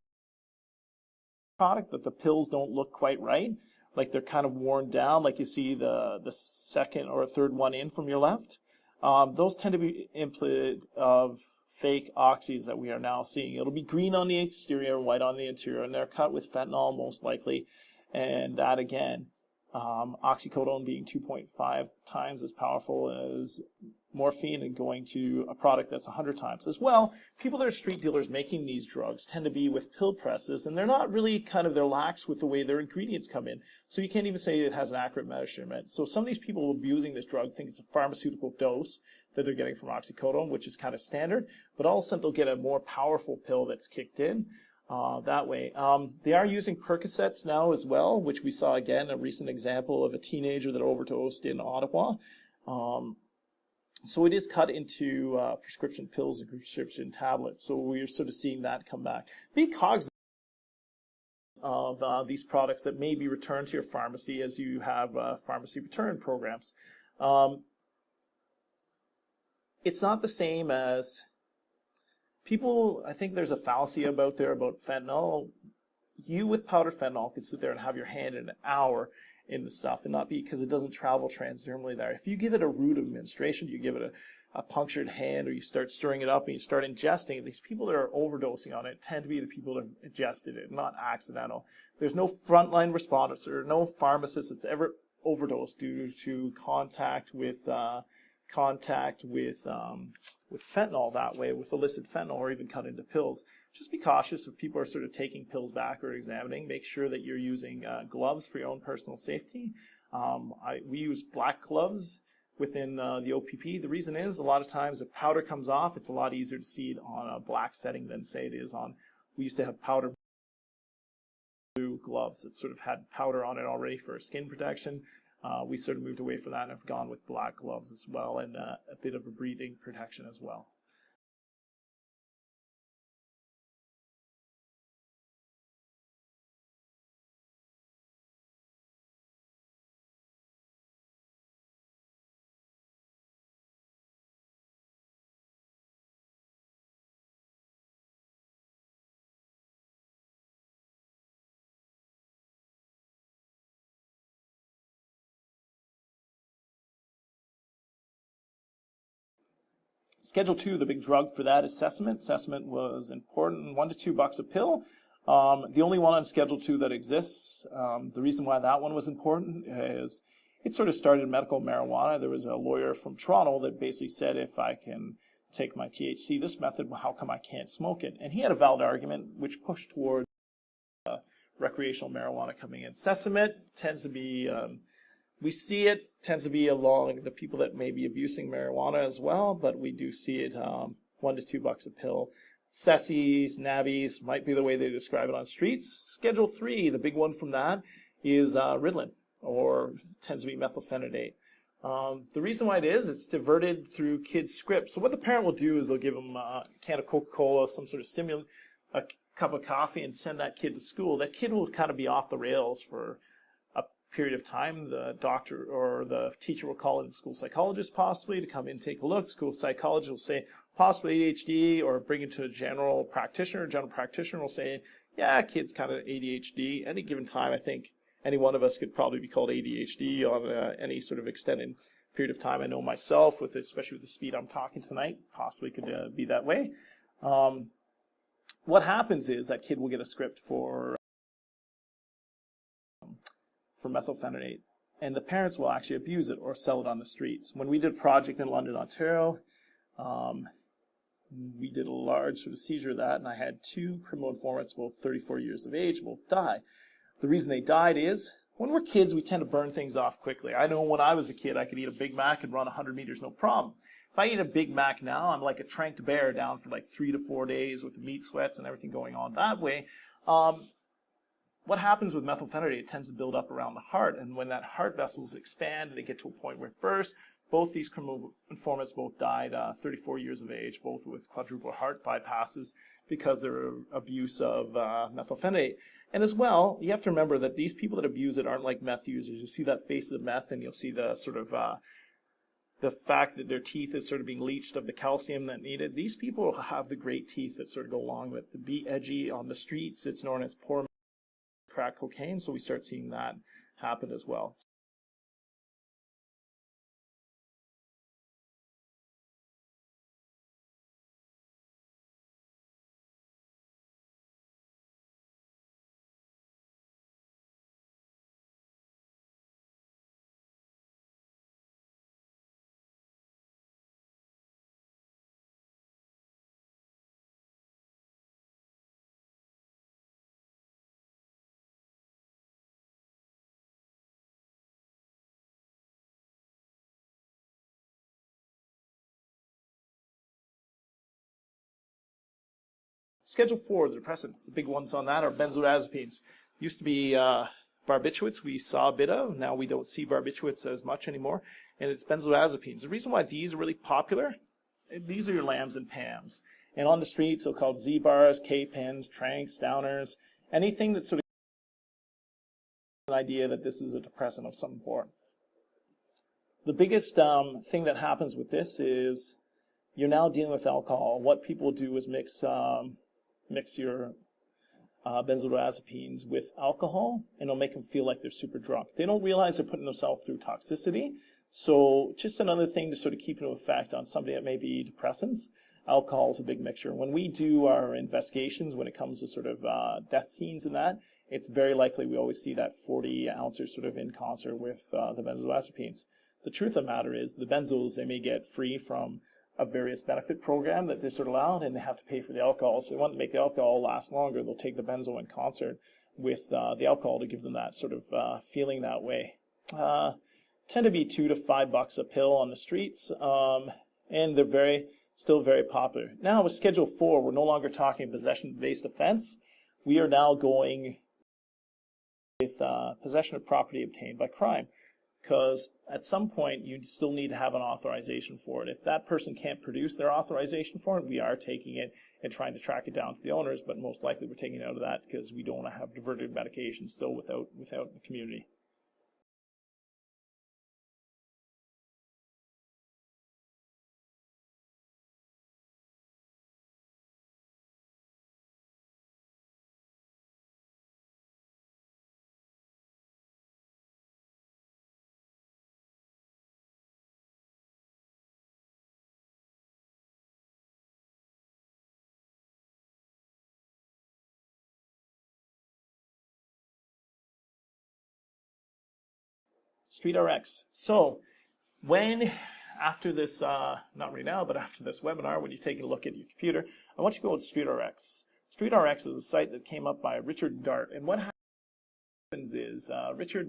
product that the pills don't look quite right, like they're kind of worn down, like you see the second or third one in from your left, those tend to be implanted of fake oxys that we are now seeing. It'll be green on the exterior, white on the interior, and they're cut with fentanyl most likely, and that again, oxycodone being 2.5 times as powerful as morphine and going to a product that's 100 times. As well, people that are street dealers making these drugs tend to be with pill presses, and they're not really they're lax with the way their ingredients come in. So you can't even say it has an accurate measurement. So some of these people abusing this drug think it's a pharmaceutical dose that they're getting from oxycodone, which is kind of standard, but all of a sudden they'll get a more powerful pill that's kicked in. That way. They are using Percocets now as well, which we saw again, a recent example of a teenager that overdosed in Ottawa. So it is cut into prescription pills and prescription tablets. So we're sort of seeing that come back. Be cognizant of these products that may be returned to your pharmacy as you have pharmacy return programs. It's not the same as people. I think there's a fallacy about fentanyl. You with powder fentanyl could sit there and have your hand in an hour in the stuff and not be, because it doesn't travel transdermally there. If you give it a route of administration, you give it a punctured hand, or you start stirring it up and you start ingesting it, these people that are overdosing on it tend to be the people that have ingested it, not accidental. There's no frontline responders or no pharmacist that's ever overdosed due to contact with fentanyl that way, with illicit fentanyl, or even cut into pills. Just be cautious if people are sort of taking pills back or examining. Make sure that you're using gloves for your own personal safety. We use black gloves within the OPP. The reason is, a lot of times if powder comes off, it's a lot easier to see it on a black setting than say it is on, we used to have powder blue gloves that sort of had powder on it already for skin protection. We sort of moved away from that and have gone with black gloves as well, and a bit of a breathing protection as well. Schedule 2, the big drug for that is Sesament. Sesament was important, $1 to $2 a pill. The only one on Schedule 2 that exists. The reason why that one was important is it sort of started medical marijuana. There was a lawyer from Toronto that basically said, if I can take my THC this method, well, how come I can't smoke it? And he had a valid argument which pushed towards recreational marijuana coming in. Sesament tends to be, we see it, tends to be along the people that may be abusing marijuana as well, but we do see it $1 to $2 a pill. Cessies, nabbies might be the way they describe it on streets. Schedule 3, the big one from that, is Ritalin, or tends to be methylphenidate. The reason why it is, it's diverted through kids' scripts. So what the parent will do is they'll give them a can of Coca-Cola, some sort of stimulant, a cup of coffee, and send that kid to school. That kid will kind of be off the rails for a period of time. The doctor or the teacher will call in the school psychologist possibly to come in and take a look. The school psychologist will say possibly ADHD, or bring it to a general practitioner. A general practitioner will say, yeah, kid's kind of ADHD. Any given time, I think any one of us could probably be called ADHD on any sort of extended period of time. I know myself, especially with the speed I'm talking tonight, possibly could be that way. What happens is that kid will get a script for methylphenidate, and the parents will actually abuse it or sell it on the streets. When we did a project in London, Ontario, we did a large sort of seizure of that, and I had 2 criminal informants, both 34 years of age, both die. The reason they died is, when we're kids, we tend to burn things off quickly. I know when I was a kid, I could eat a Big Mac and run 100 meters, no problem. If I eat a Big Mac now, I'm like a tranked bear down for like 3 to 4 days with the meat sweats and everything going on that way. What happens with methylphenidate, it tends to build up around the heart, and when that heart vessels expand and they get to a point where it bursts, both these criminal informants both died 34 years of age, both with quadruple heart bypasses because of their abuse of methylphenidate. And as well, you have to remember that these people that abuse it aren't like meth users. You see that face of meth, and you'll see the sort of the fact that their teeth is sort of being leached of the calcium that needed. These people have the great teeth that sort of go along with the be edgy on the streets. It's known as poor crack cocaine, so we start seeing that happen as well. Schedule 4, the depressants, the big ones on that are benzodiazepines. Used to be barbiturates we saw a bit of. Now we don't see barbiturates as much anymore, and it's benzodiazepines. The reason why these are really popular, these are your lambs and pams. And on the streets, they're called Z-bars, K-pens, tranks, downers, anything that's sort of an idea that this is a depressant of some form. The biggest thing that happens with this is you're now dealing with alcohol. What people do is mix your benzodiazepines with alcohol, and it'll make them feel like they're super drunk. They don't realize they're putting themselves through toxicity. So just another thing to sort of keep into effect on somebody that may be depressants. Alcohol is a big mixture. When we do our investigations, when it comes to sort of death scenes and that, it's very likely we always see that 40 ounces sort of in concert with the benzodiazepines. The truth of the matter is the benzos, they may get free from a various benefit program that they're sort of allowed, and they have to pay for the alcohol. So they want to make the alcohol last longer. They'll take the benzo in concert with the alcohol to give them that sort of feeling that way. Tend to be $2 to $5 a pill on the streets, and they're still very popular. Now with Schedule 4, we're no longer talking possession-based offense. We are now going with possession of property obtained by crime, because at some point you still need to have an authorization for it. If that person can't produce their authorization for it, we are taking it and trying to track it down to the owners, but most likely we're taking it out of that because we don't want to have diverted medication still without the community. StreetRX. So after this, not right now, but after this webinar, when you're taking a look at your computer, I want you to go to StreetRX. StreetRX is a site that came up by Richard Dart. And what happens is Richard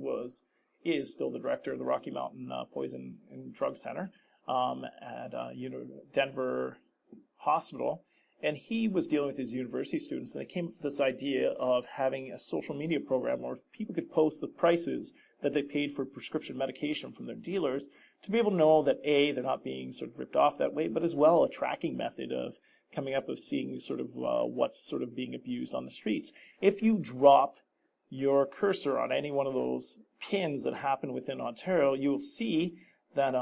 is still the director of the Rocky Mountain Poison and Drug Center at Denver hospital, and he was dealing with his university students, and they came up with this idea of having a social media program where people could post the prices that they paid for prescription medication from their dealers to be able to know that A, they're not being sort of ripped off that way, but as well a tracking method of coming up with seeing sort of what's sort of being abused on the streets. If you drop your cursor on any one of those pins that happen within Ontario, you will see that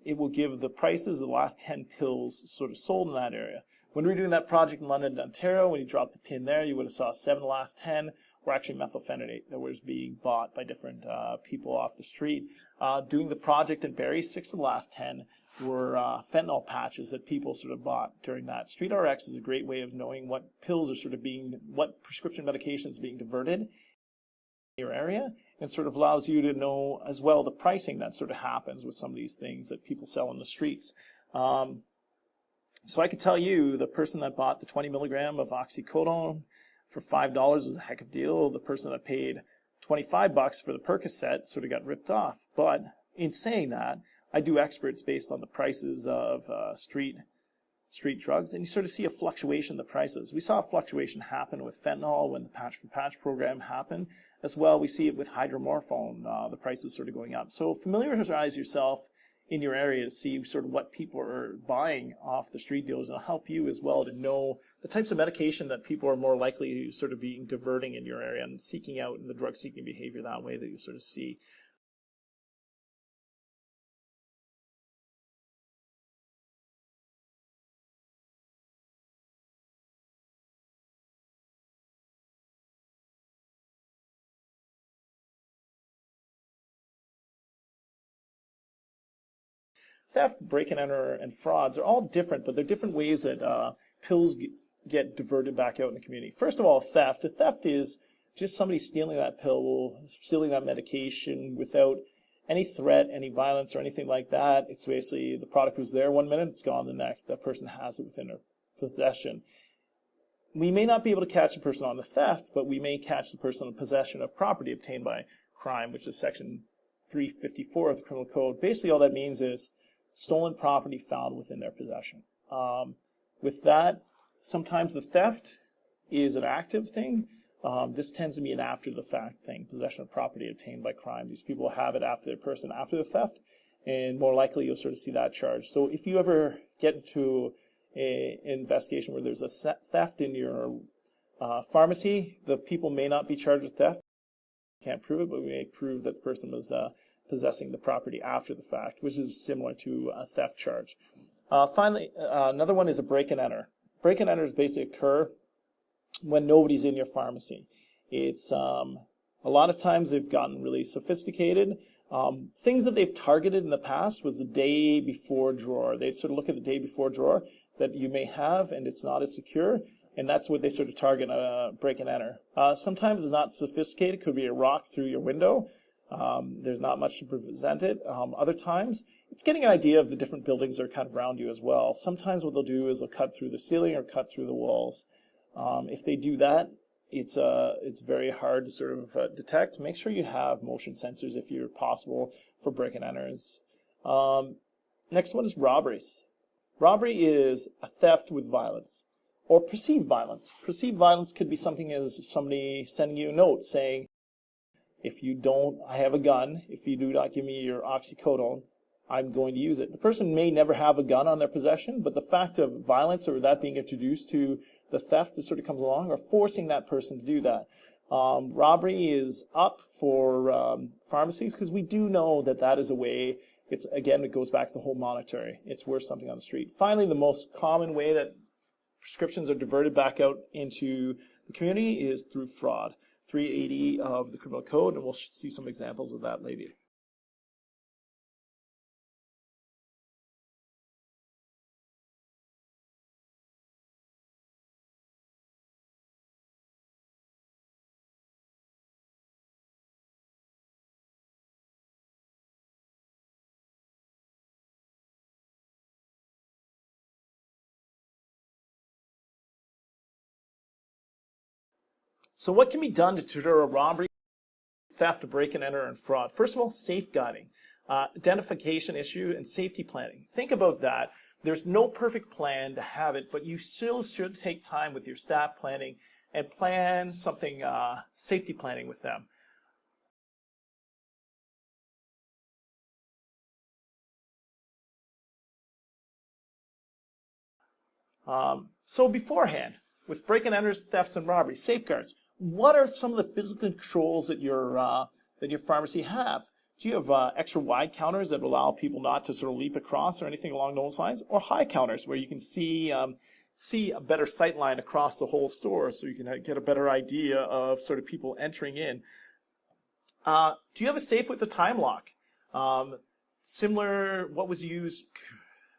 it will give the prices of the last 10 pills sort of sold in that area. When we were doing that project in London, Ontario, when you dropped the pin there, you would have saw 7 of the last 10 were actually methylphenidate that was being bought by different people off the street. Doing the project in Barrie, 6 of the last 10 were fentanyl patches that people sort of bought during that. StreetRX is a great way of knowing what pills are sort of being, what prescription medications are being diverted in your area, and sort of allows you to know as well the pricing that sort of happens with some of these things that people sell on the streets. So I could tell you the person that bought the 20 milligram of oxycodone for $5 was a heck of a deal. The person that paid $25 for the Percocet sort of got ripped off. But in saying that, I do experts based on the prices of street drugs, and you sort of see a fluctuation in the prices. We saw a fluctuation happen with fentanyl when the Patch for Patch program happened. As well, we see it with Hydromorphone, the prices sort of going up. So familiarize yourself in your area to see sort of what people are buying off the street dealers, and it'll help you as well to know the types of medication that people are more likely to sort of be diverting in your area and seeking out in the drug seeking behavior that way that you sort of see. Theft, break and enter, and frauds are all different, but they're different ways that pills get diverted back out in the community. First of all, theft. A theft is just somebody stealing that pill, stealing that medication without any threat, any violence, or anything like that. It's basically the product was there 1 minute, it's gone the next. That person has it within their possession. We may not be able to catch the person on the theft, but we may catch the person in possession of property obtained by crime, which is Section 354 of the Criminal Code. Basically, all that means is stolen property found within their possession. With that, sometimes the theft is an active thing. This tends to be an after-the-fact thing, possession of property obtained by crime. These people have it after the person after the theft, and more likely you'll sort of see that charge. So if you ever get into an investigation where there's a theft in your pharmacy, the people may not be charged with theft. Can't prove it, but we may prove that the person was possessing the property after the fact, which is similar to a theft charge. Finally, another one is a break and enter. Break and enters basically occur when nobody's in your pharmacy. It's a lot of times they've gotten really sophisticated. Things that they've targeted in the past was the day before drawer. They'd sort of look at the day before drawer that you may have, and it's not as secure, and that's what they sort of target break and enter. Sometimes it's not sophisticated. It could be a rock through your window. There's not much to prevent it. Other times, it's getting an idea of the different buildings that are kind of around you as well. Sometimes what they'll do is they'll cut through the ceiling or cut through the walls. If they do that, it's very hard to sort of detect. Make sure you have motion sensors if you're possible for break and enters. Next one is robberies. Robbery is a theft with violence or perceived violence. Perceived violence could be something as somebody sending you a note saying, if you don't, I have a gun. If you do not give me your oxycodone, I'm going to use it. The person may never have a gun on their possession, but the fact of violence or that being introduced to the theft that sort of comes along or forcing that person to do that. Robbery is up for pharmacies because we do know that that is a way. Again, it goes back to the whole monetary. It's worth something on the street. Finally, the most common way that prescriptions are diverted back out into the community is through fraud. 380 of the Criminal Code, and we'll see some examples of that later. So what can be done to deter a robbery, theft, a break and enter, and fraud? First of all, safeguarding, identification issue, and safety planning. Think about that. There's no perfect plan to have it, but you still should take time with your staff planning and plan something, safety planning with them. So beforehand, with break-and-enters, thefts, and robberies, safeguards, what are some of the physical controls that your pharmacy have? Do you have extra wide counters that allow people not to sort of leap across or anything along those lines? Or high counters where you can see a better sight line across the whole store so you can get a better idea of sort of people entering in? Do you have a safe with a time lock? Similar, what was used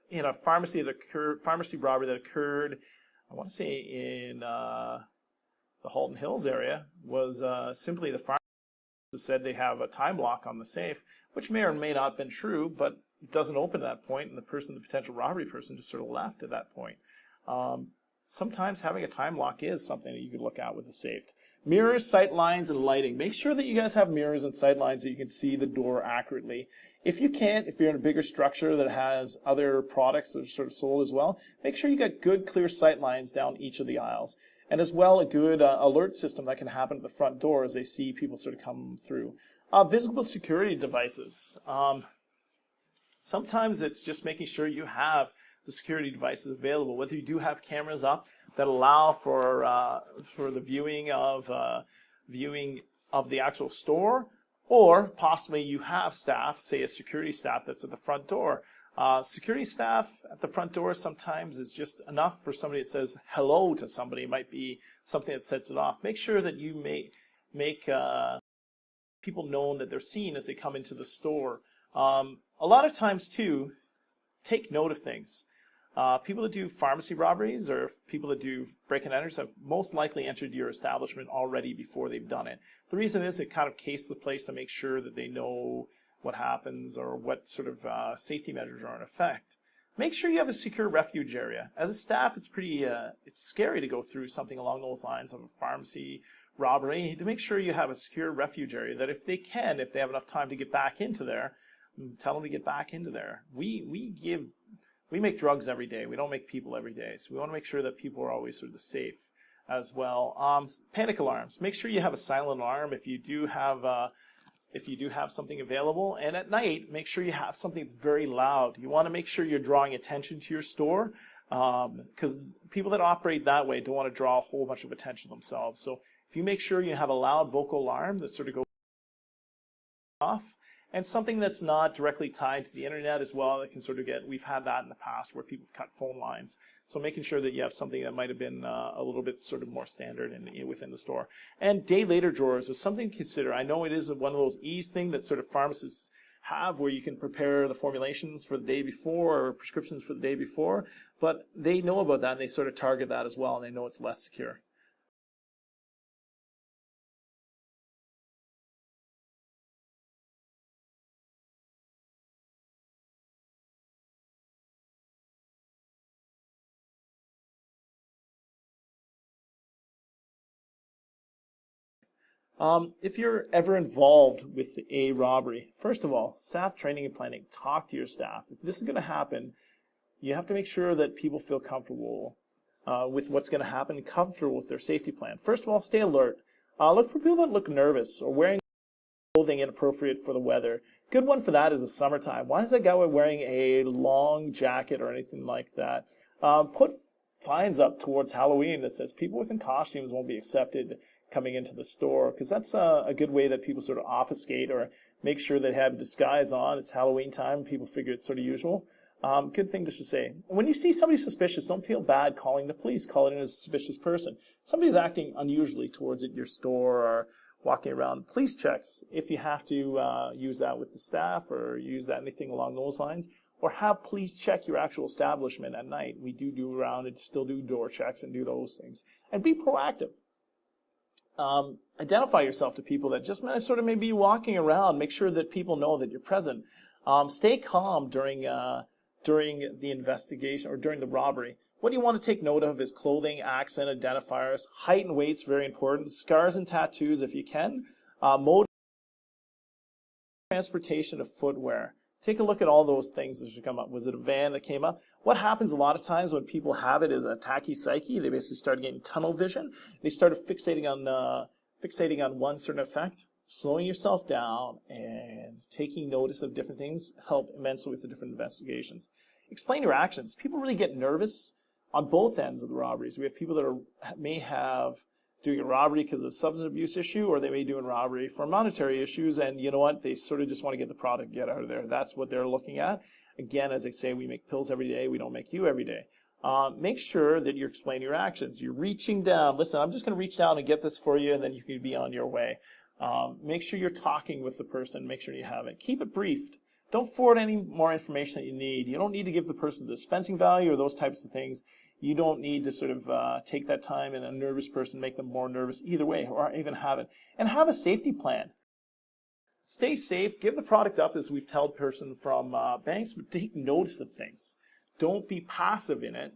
in a pharmacy robbery that occurred, I want to say in the Halton Hills area, was simply the pharmacy said they have a time lock on the safe, which may or may not have been true, but it doesn't open at that point, and the potential robbery person just sort of left at that point. Sometimes having a time lock is something that you could look at with the safe. Mirrors, sight lines, and lighting. Make sure that you guys have mirrors and sight lines so you can see the door accurately. If you can't, if you're in a bigger structure that has other products that are sort of sold as well, make sure you got good, clear sight lines down each of the aisles. And as well, a good alert system that can happen at the front door as they see people sort of come through. Visible security devices. Sometimes it's just making sure you have the security devices available, whether you do have cameras up that allow for the viewing of the actual store, or possibly you have staff, say a security staff that's at the front door. Security staff at the front door sometimes is just enough for somebody that says hello to somebody. It might be something that sets it off. Make sure that you make people known that they're seen as they come into the store. A lot of times too, take note of things. People that do pharmacy robberies or people that do break-and-enters have most likely entered your establishment already before they've done it. The reason is it kind of cases the place to make sure that they know what happens or what sort of safety measures are in effect. Make sure you have a secure refuge area. As a staff, it's scary to go through something along those lines of a pharmacy robbery. To make sure you have a secure refuge area that if they have enough time to get back into there, tell them to get back into there. We make drugs every day. We don't make people every day. So we want to make sure that people are always sort of safe as well. Panic alarms. Make sure you have a silent alarm if you do have something available. And at night, make sure you have something that's very loud. You want to make sure you're drawing attention to your store because people that operate that way don't want to draw a whole bunch of attention themselves. So if you make sure you have a loud vocal alarm that sort of goes off, and something that's not directly tied to the internet as well, that can sort of we've had that in the past where people cut phone lines. So making sure that you have something that might have been a little bit sort of more standard within the store. And day later drawers is something to consider. I know it is one of those ease things that sort of pharmacists have where you can prepare the formulations for the day before or prescriptions for the day before, but they know about that and they sort of target that as well and they know it's less secure. If you're ever involved with a robbery, first of all, staff training and planning. Talk to your staff. If this is going to happen, you have to make sure that people feel comfortable with what's going to happen, comfortable with their safety plan. First of all, stay alert. Look for people that look nervous or wearing clothing inappropriate for the weather. Good one for that is the summertime. Why is that guy wearing a long jacket or anything like that? Put signs up towards Halloween that says people within costumes won't be accepted coming into the store, because that's a good way that people sort of obfuscate or make sure they have a disguise on. It's Halloween time. People figure it's sort of usual. Good thing to say. When you see somebody suspicious, don't feel bad calling the police. Call it in as a suspicious person. Somebody's acting unusually towards your store or walking around. Police checks, if you have to use that with the staff or use that anything along those lines, or have police check your actual establishment at night. We do around and still do door checks and do those things. And be proactive. Identify yourself to people that just sort of may be walking around. Make sure that people know that you're present. Stay calm during the investigation or during the robbery. What you want to take note of is clothing, accent, identifiers. Height and weight's very important. Scars and tattoos if you can. Mode of transportation of footwear. Take a look at all those things that should come up. Was it a van that came up? What happens a lot of times when people have it is a tachypsyche. They basically start getting tunnel vision. They started fixating on one certain effect. Slowing yourself down and taking notice of different things help immensely with the different investigations. Explain your actions. People really get nervous on both ends of the robberies. We have people that may have doing a robbery because of substance abuse issue, or they may do a robbery for monetary issues, and you know what? They sort of just want to get the product, get out of there. That's what they're looking at. Again, as I say, we make pills every day. We don't make you every day. Make sure that you're explaining your actions. You're reaching down. Listen, I'm just going to reach down and get this for you, and then you can be on your way. Make sure you're talking with the person. Make sure you have it. Keep it briefed. Don't forward any more information that you need. You don't need to give the person the dispensing value or those types of things. You don't need to sort of take that time and a nervous person make them more nervous either way, or even have it. And have a safety plan. Stay safe. Give the product up, as we've told person from banks, but take notice of things. Don't be passive in it.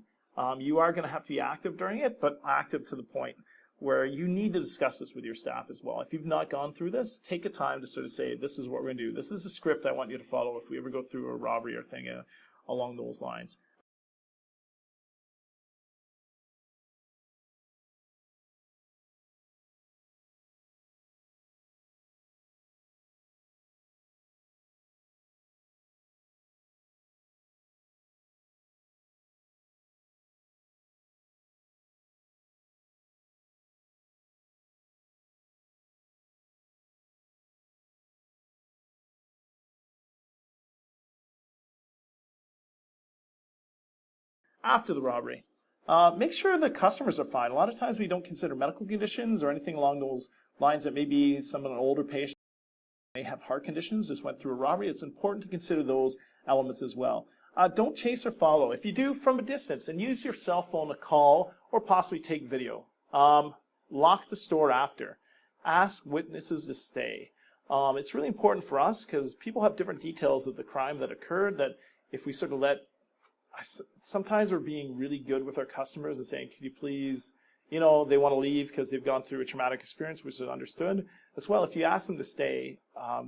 You are going to have to be active during it, but active to the point where you need to discuss this with your staff as well. If you've not gone through this, take a time to sort of say, this is what we're going to do. This is a script I want you to follow if we ever go through a robbery or thing along those lines. After the robbery, make sure the customers are fine. A lot of times we don't consider medical conditions or anything along those lines. That maybe an older patient may have heart conditions, just went through a robbery. It's important to consider those elements as well. Don't chase or follow. If you do, from a distance, and use your cell phone to call or possibly take video. Lock the store after. Ask witnesses to stay. It's really important for us because people have different details of the crime that occurred, that if we sort of sometimes we're being really good with our customers and saying, can you please, they want to leave because they've gone through a traumatic experience, which is understood. As well, if you ask them to stay,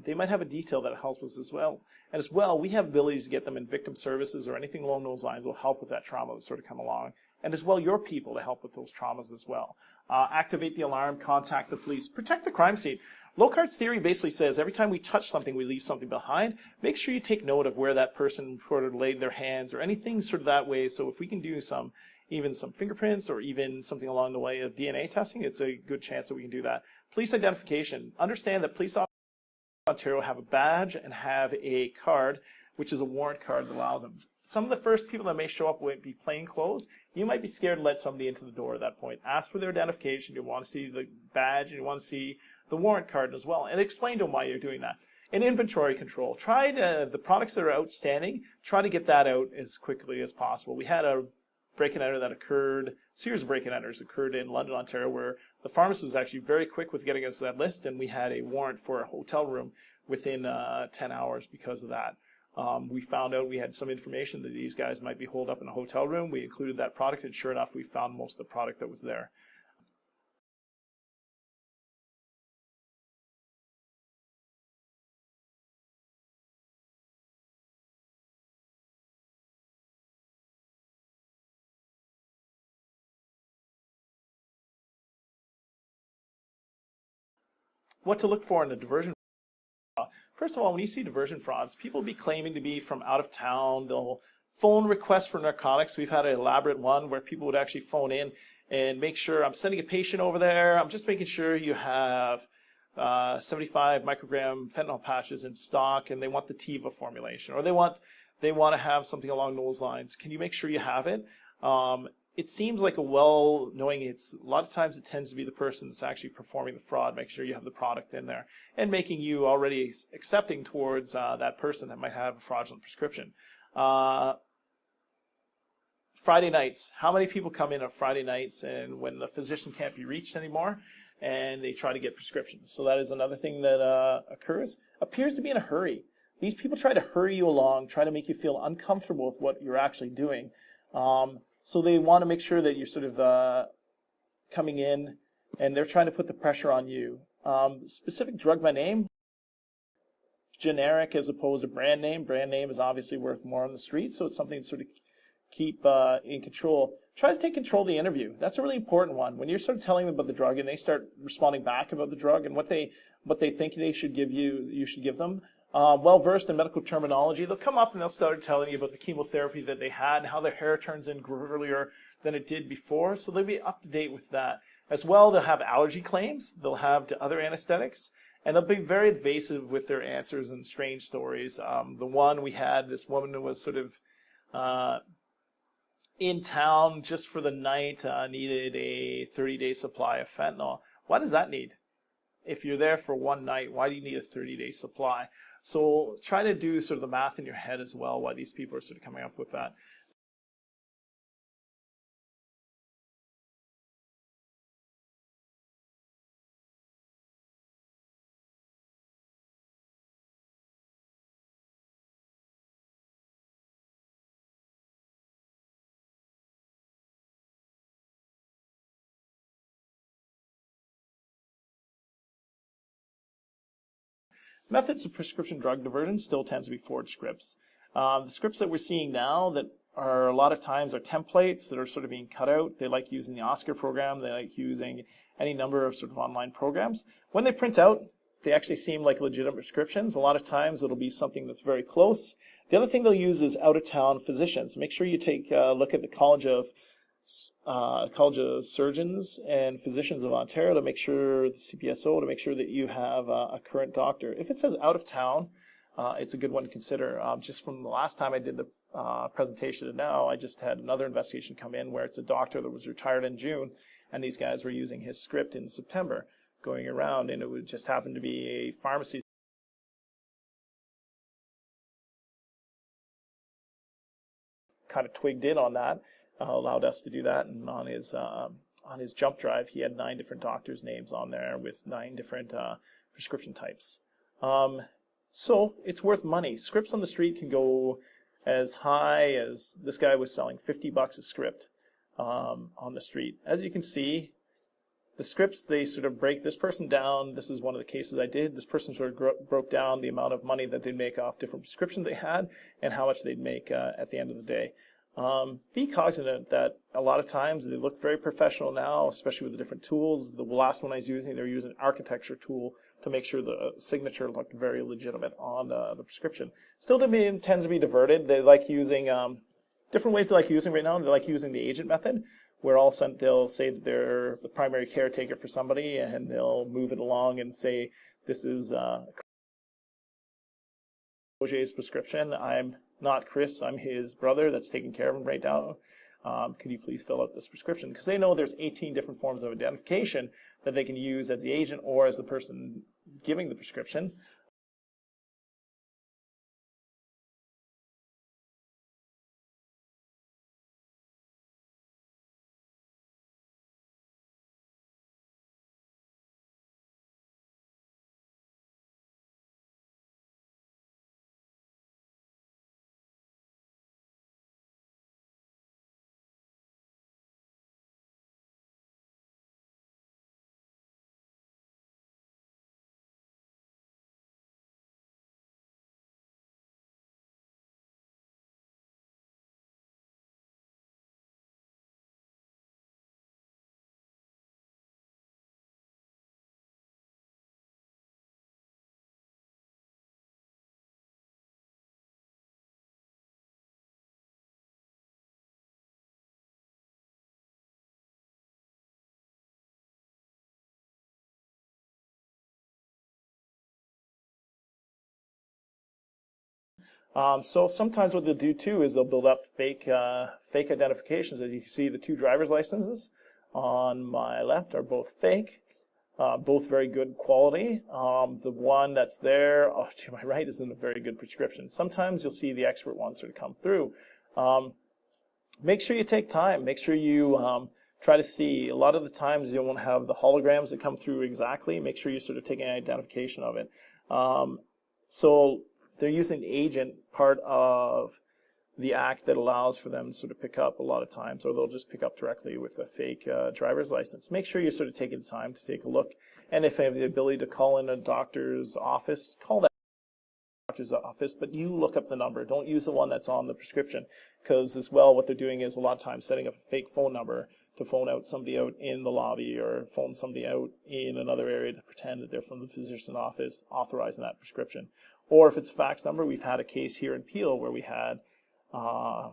they might have a detail that helps us as well. And as well, we have abilities to get them in victim services or anything along those lines will help with that trauma that sort of come along. And as well, your people to help with those traumas as well. Activate the alarm, contact the police, protect the crime scene. Locard's theory basically says every time we touch something, we leave something behind. Make sure you take note of where that person sort of laid their hands or anything sort of that way. So if we can do even some fingerprints or even something along the way of DNA testing, it's a good chance that we can do that. Police identification. Understand that police officers in Ontario have a badge and have a card, which is a warrant card that allows them. Some of the first people that may show up will be plain clothes. You might be scared to let somebody into the door at that point. Ask for their identification. You want to see the badge and you want to see the warrant card as well, and explain to them why you're doing that. And inventory control. Try to, the products that are outstanding, try to get that out as quickly as possible. We had a break and enter that occurred, series of break and enters occurred in London, Ontario, where the pharmacist was actually very quick with getting us that list, and we had a warrant for a hotel room within 10 hours because of that. We found out we had some information that these guys might be holed up in a hotel room. We included that product, and sure enough, we found most of the product that was there. What to look for in a diversion fraud. First of all, when you see diversion frauds, people will be claiming to be from out of town. They'll phone requests for narcotics. We've had an elaborate one where people would actually phone in and make sure, I'm sending a patient over there. I'm just making sure you have 75 microgram fentanyl patches in stock, and they want the Tiva formulation, or they want to have something along those lines. Can you make sure you have it? It seems like a well-knowing, a lot of times it tends to be the person that's actually performing the fraud. Make sure you have the product in there and making you already accepting towards that person that might have a fraudulent prescription. Friday nights. How many people come in on Friday nights and when the physician can't be reached anymore and they try to get prescriptions? So that is another thing that occurs. Appears to be in a hurry. These people try to hurry you along, try to make you feel uncomfortable with what you're actually doing. So they want to make sure that you're sort of coming in, and they're trying to put the pressure on you. Specific drug by name, generic as opposed to brand name. Brand name is obviously worth more on the street, so it's something to sort of keep in control. Try to take control of the interview. That's a really important one. When you're sort of telling them about the drug and they start responding back about the drug and what they think they should give you, you should give them. Well-versed in medical terminology, they'll come up and they'll start telling you about the chemotherapy that they had and how their hair turns in earlier than it did before, so they'll be up to date with that. As well, they'll have allergy claims, they'll have to other anesthetics, and they'll be very evasive with their answers and strange stories. The one we had, this woman who was sort of in town just for the night, needed a 30-day supply of fentanyl. Why does that need? If you're there for one night, why do you need a 30-day supply? So try to do sort of the math in your head as well, why these people are sort of coming up with that. Methods of prescription drug diversion still tends to be forged scripts. The scripts that we're seeing now that are a lot of times are templates that are sort of being cut out. They like using the Oscar program. They like using any number of sort of online programs. When they print out, they actually seem like legitimate prescriptions. A lot of times it'll be something that's very close. The other thing they'll use is out-of-town physicians. Make sure you take a look at the College of Surgeons and Physicians of Ontario to make sure, the CPSO, to make sure that you have a current doctor. If it says out of town, it's a good one to consider. Just from the last time I did the presentation to now, I just had another investigation come in where it's a doctor that was retired in June, and these guys were using his script in September going around, and it would just happen to be a pharmacy kind of twigged in on that. Allowed us to do that, and on his jump drive, he had 9 different doctors' names on there with 9 different prescription types. So it's worth money. Scripts on the street can go as high as this guy was selling $50 a script on the street. As you can see, the scripts, they sort of break this person down. This is one of the cases I did. This person sort of broke down the amount of money that they'd make off different prescriptions they had and how much they'd make at the end of the day. Be cognizant that a lot of times they look very professional now, especially with the different tools. The last one I was using, they were using an architecture tool to make sure the signature looked very legitimate on the prescription. Still tends to be diverted. They like using different ways they like using right now. They like using the agent method, where all of a sudden they'll say that they're the primary caretaker for somebody, and they'll move it along and say, this is Roger's prescription. I'm not Chris, I'm his brother that's taking care of him right now. Could you please fill out this prescription? Because they know there's 18 different forms of identification that they can use as the agent or as the person giving the prescription. So sometimes what they'll do too is they'll build up fake identifications. As you can see, the 2 driver's licenses on my left are both fake, both very good quality. The one that's there to my right isn't a very good prescription. Sometimes you'll see the expert ones sort of come through. Make sure you take time. Make sure you try to see. A lot of the times you won't have the holograms that come through exactly. Make sure you sort of take an identification of it. So they're using the agent part of the act that allows for them to sort of pick up a lot of times, or they'll just pick up directly with a fake driver's license. Make sure you're sort of taking the time to take a look, and if you have the ability to call in a doctor's office, call that. doctor's office, but you look up the number. Don't use the one that's on the prescription, because as well what they're doing is a lot of times setting up a fake phone number to phone out somebody out in the lobby or phone somebody out in another area to pretend that they're from the physician's office authorizing that prescription. Or if it's a fax number, we've had a case here in Peel where we had, I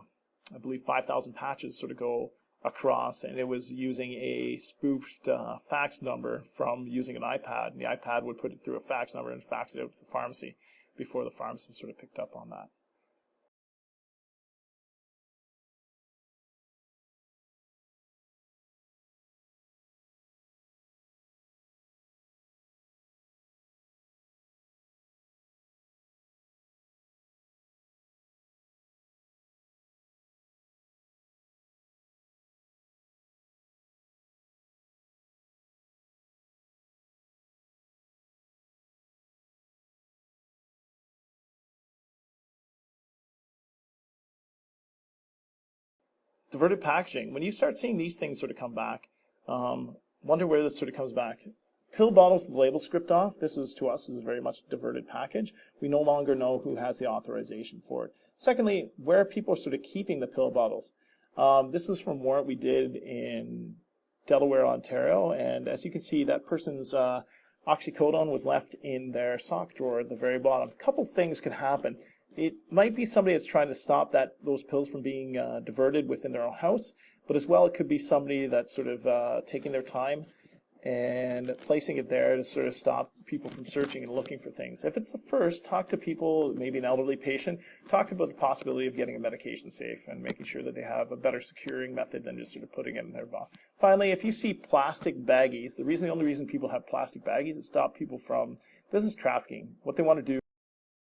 believe, 5,000 patches sort of go across, and it was using a spoofed fax number from using an iPad, and the iPad would put it through a fax number and fax it out to the pharmacy before the pharmacist sort of picked up on that. Diverted packaging. When you start seeing these things sort of come back, wonder where this sort of comes back. Pill bottles with the label script off. This is, to us, is very much a diverted package. We no longer know who has the authorization for it. Secondly, where people are sort of keeping the pill bottles. This is from warrant we did in Delaware, Ontario, and as you can see, that person's oxycodone was left in their sock drawer at the very bottom. A couple things could happen. It might be somebody that's trying to stop those pills from being diverted within their own house, but as well it could be somebody that's sort of taking their time and placing it there to sort of stop people from searching and looking for things. If it's the first, talk to people, maybe an elderly patient, talk about the possibility of getting a medication safe and making sure that they have a better securing method than just sort of putting it in their box. Finally, if you see plastic baggies, the only reason people have plastic baggies is to stop people from business trafficking. What they want to do,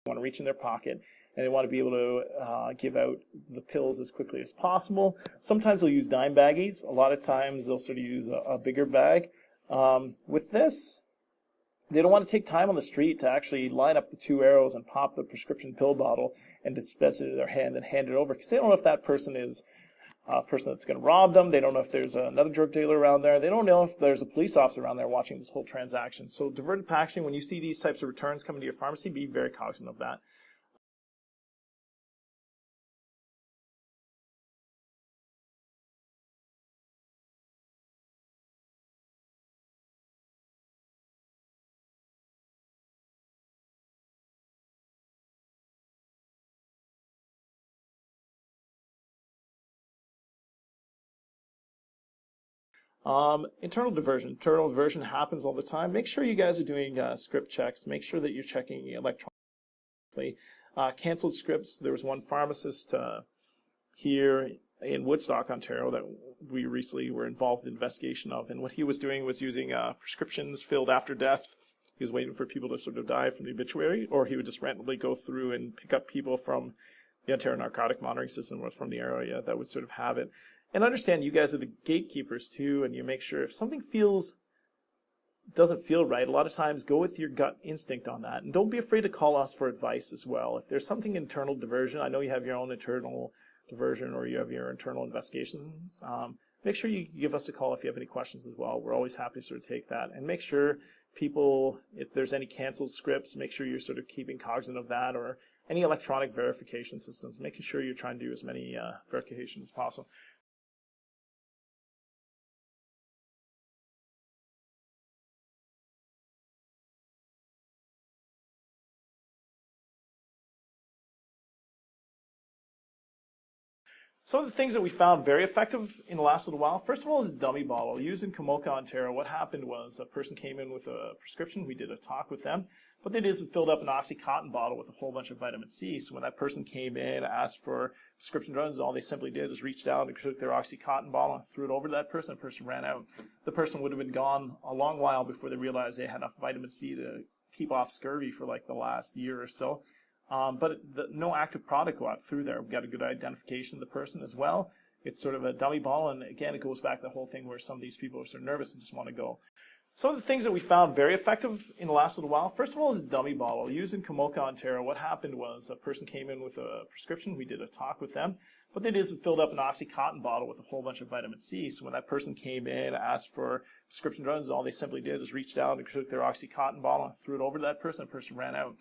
they want to reach in their pocket, and they want to be able to give out the pills as quickly as possible. Sometimes they'll use dime baggies. A lot of times they'll sort of use a bigger bag. With this, they don't want to take time on the street to actually line up the two arrows and pop the prescription pill bottle and dispense it in their hand and hand it over, because they don't know if that person is a person that's going to rob them. They don't know if there's another drug dealer around there. They don't know if there's a police officer around there watching this whole transaction. So diverted packaging, when you see these types of returns coming to your pharmacy, be very cognizant of that. Internal diversion. Internal diversion happens all the time. Make sure you guys are doing script checks. Make sure that you're checking electronically. Canceled scripts. There was one pharmacist here in Woodstock, Ontario, that we recently were involved in the investigation of, and what he was doing was using prescriptions filled after death. He was waiting for people to sort of die from the obituary, or he would just randomly go through and pick up people from the Ontario Narcotic Monitoring System or from the area that would sort of have it. And understand you guys are the gatekeepers too, and you make sure if something doesn't feel right, a lot of times go with your gut instinct on that. And don't be afraid to call us for advice as well. If there's something internal diversion, I know you have your own internal diversion or you have your internal investigations, make sure you give us a call if you have any questions as well. We're always happy to sort of take that. And make sure people, if there's any canceled scripts, make sure you're sort of keeping cognizant of that, or any electronic verification systems, making sure you're trying to do as many verifications as possible. Some of the things that we found very effective in the last little while, first of all, is a dummy bottle. Used in Kamoka, Ontario, what happened was a person came in with a prescription. We did a talk with them. What they did is filled up an Oxycontin bottle with a whole bunch of vitamin C. So when that person came in, asked for prescription drugs, all they simply did was reach down and took their Oxycontin bottle and threw it over to that person. The person ran out. The person would have been gone a long while before they realized they had enough vitamin C to keep off scurvy for like the last year or so. But no active product go out through there. We got a good identification of the person as well. It's sort of a dummy bottle, and again, it goes back to the whole thing where some of these people are sort of nervous and just want to go. Some of the things that we found very effective in the last little while, first of all, is a dummy bottle. Used in Kamoka, Ontario, what happened was a person came in with a prescription. We did a talk with them. What they did is filled up an Oxycontin bottle with a whole bunch of vitamin C. So when that person came in, asked for prescription drugs, all they simply did was reach down and took their Oxycontin bottle and threw it over to that person. The person ran out.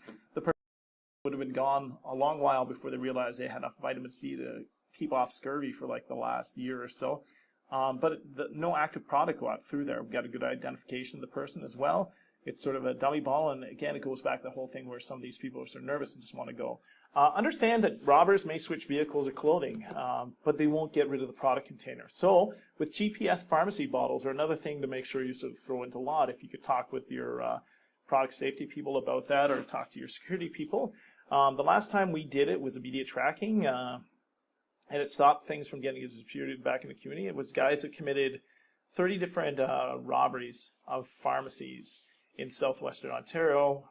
would have been gone a long while before they realized they had enough vitamin C to keep off scurvy for like the last year or so. But no active product got through there. We got a good identification of the person as well. It's sort of a dummy bottle, and again, it goes back to the whole thing where some of these people are sort of nervous and just want to go. Understand that robbers may switch vehicles or clothing, but they won't get rid of the product container. So with GPS pharmacy bottles are another thing to make sure you sort of throw into lot. If you could talk with your product safety people about that, or talk to your security people. The last time we did it was immediate tracking, and it stopped things from getting distributed back in the community. It was guys that committed 30 different robberies of pharmacies in southwestern Ontario.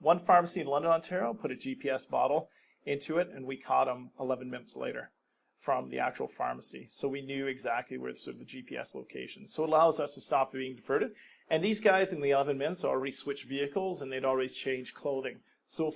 One pharmacy in London, Ontario put a GPS bottle into it, and we caught them 11 minutes later from the actual pharmacy. So we knew exactly where sort of the GPS location. So it allows us to stop being diverted. And these guys in the 11 minutes already switched vehicles, and they'd already changed clothing. So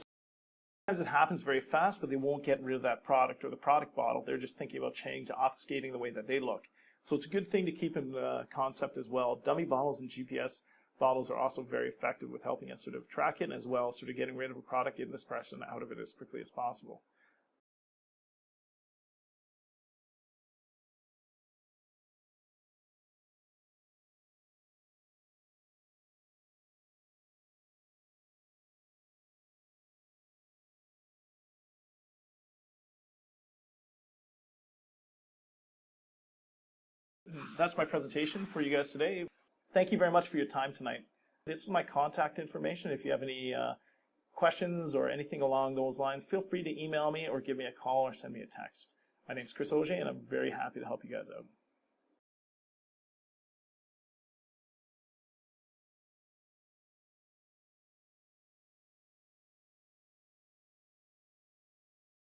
sometimes it happens very fast, but they won't get rid of that product or the product bottle. They're just thinking about obfuscating the way that they look. So it's a good thing to keep in the concept as well. Dummy bottles and GPS bottles are also very effective with helping us sort of track it, and as well sort of getting rid of a product, getting this person out of it as quickly as possible. That's my presentation for you guys today. Thank you very much for your time tonight. This is my contact information. If you have any questions or anything along those lines, feel free to email me or give me a call or send me a text. My name is Chris Auger, and I'm very happy to help you guys out.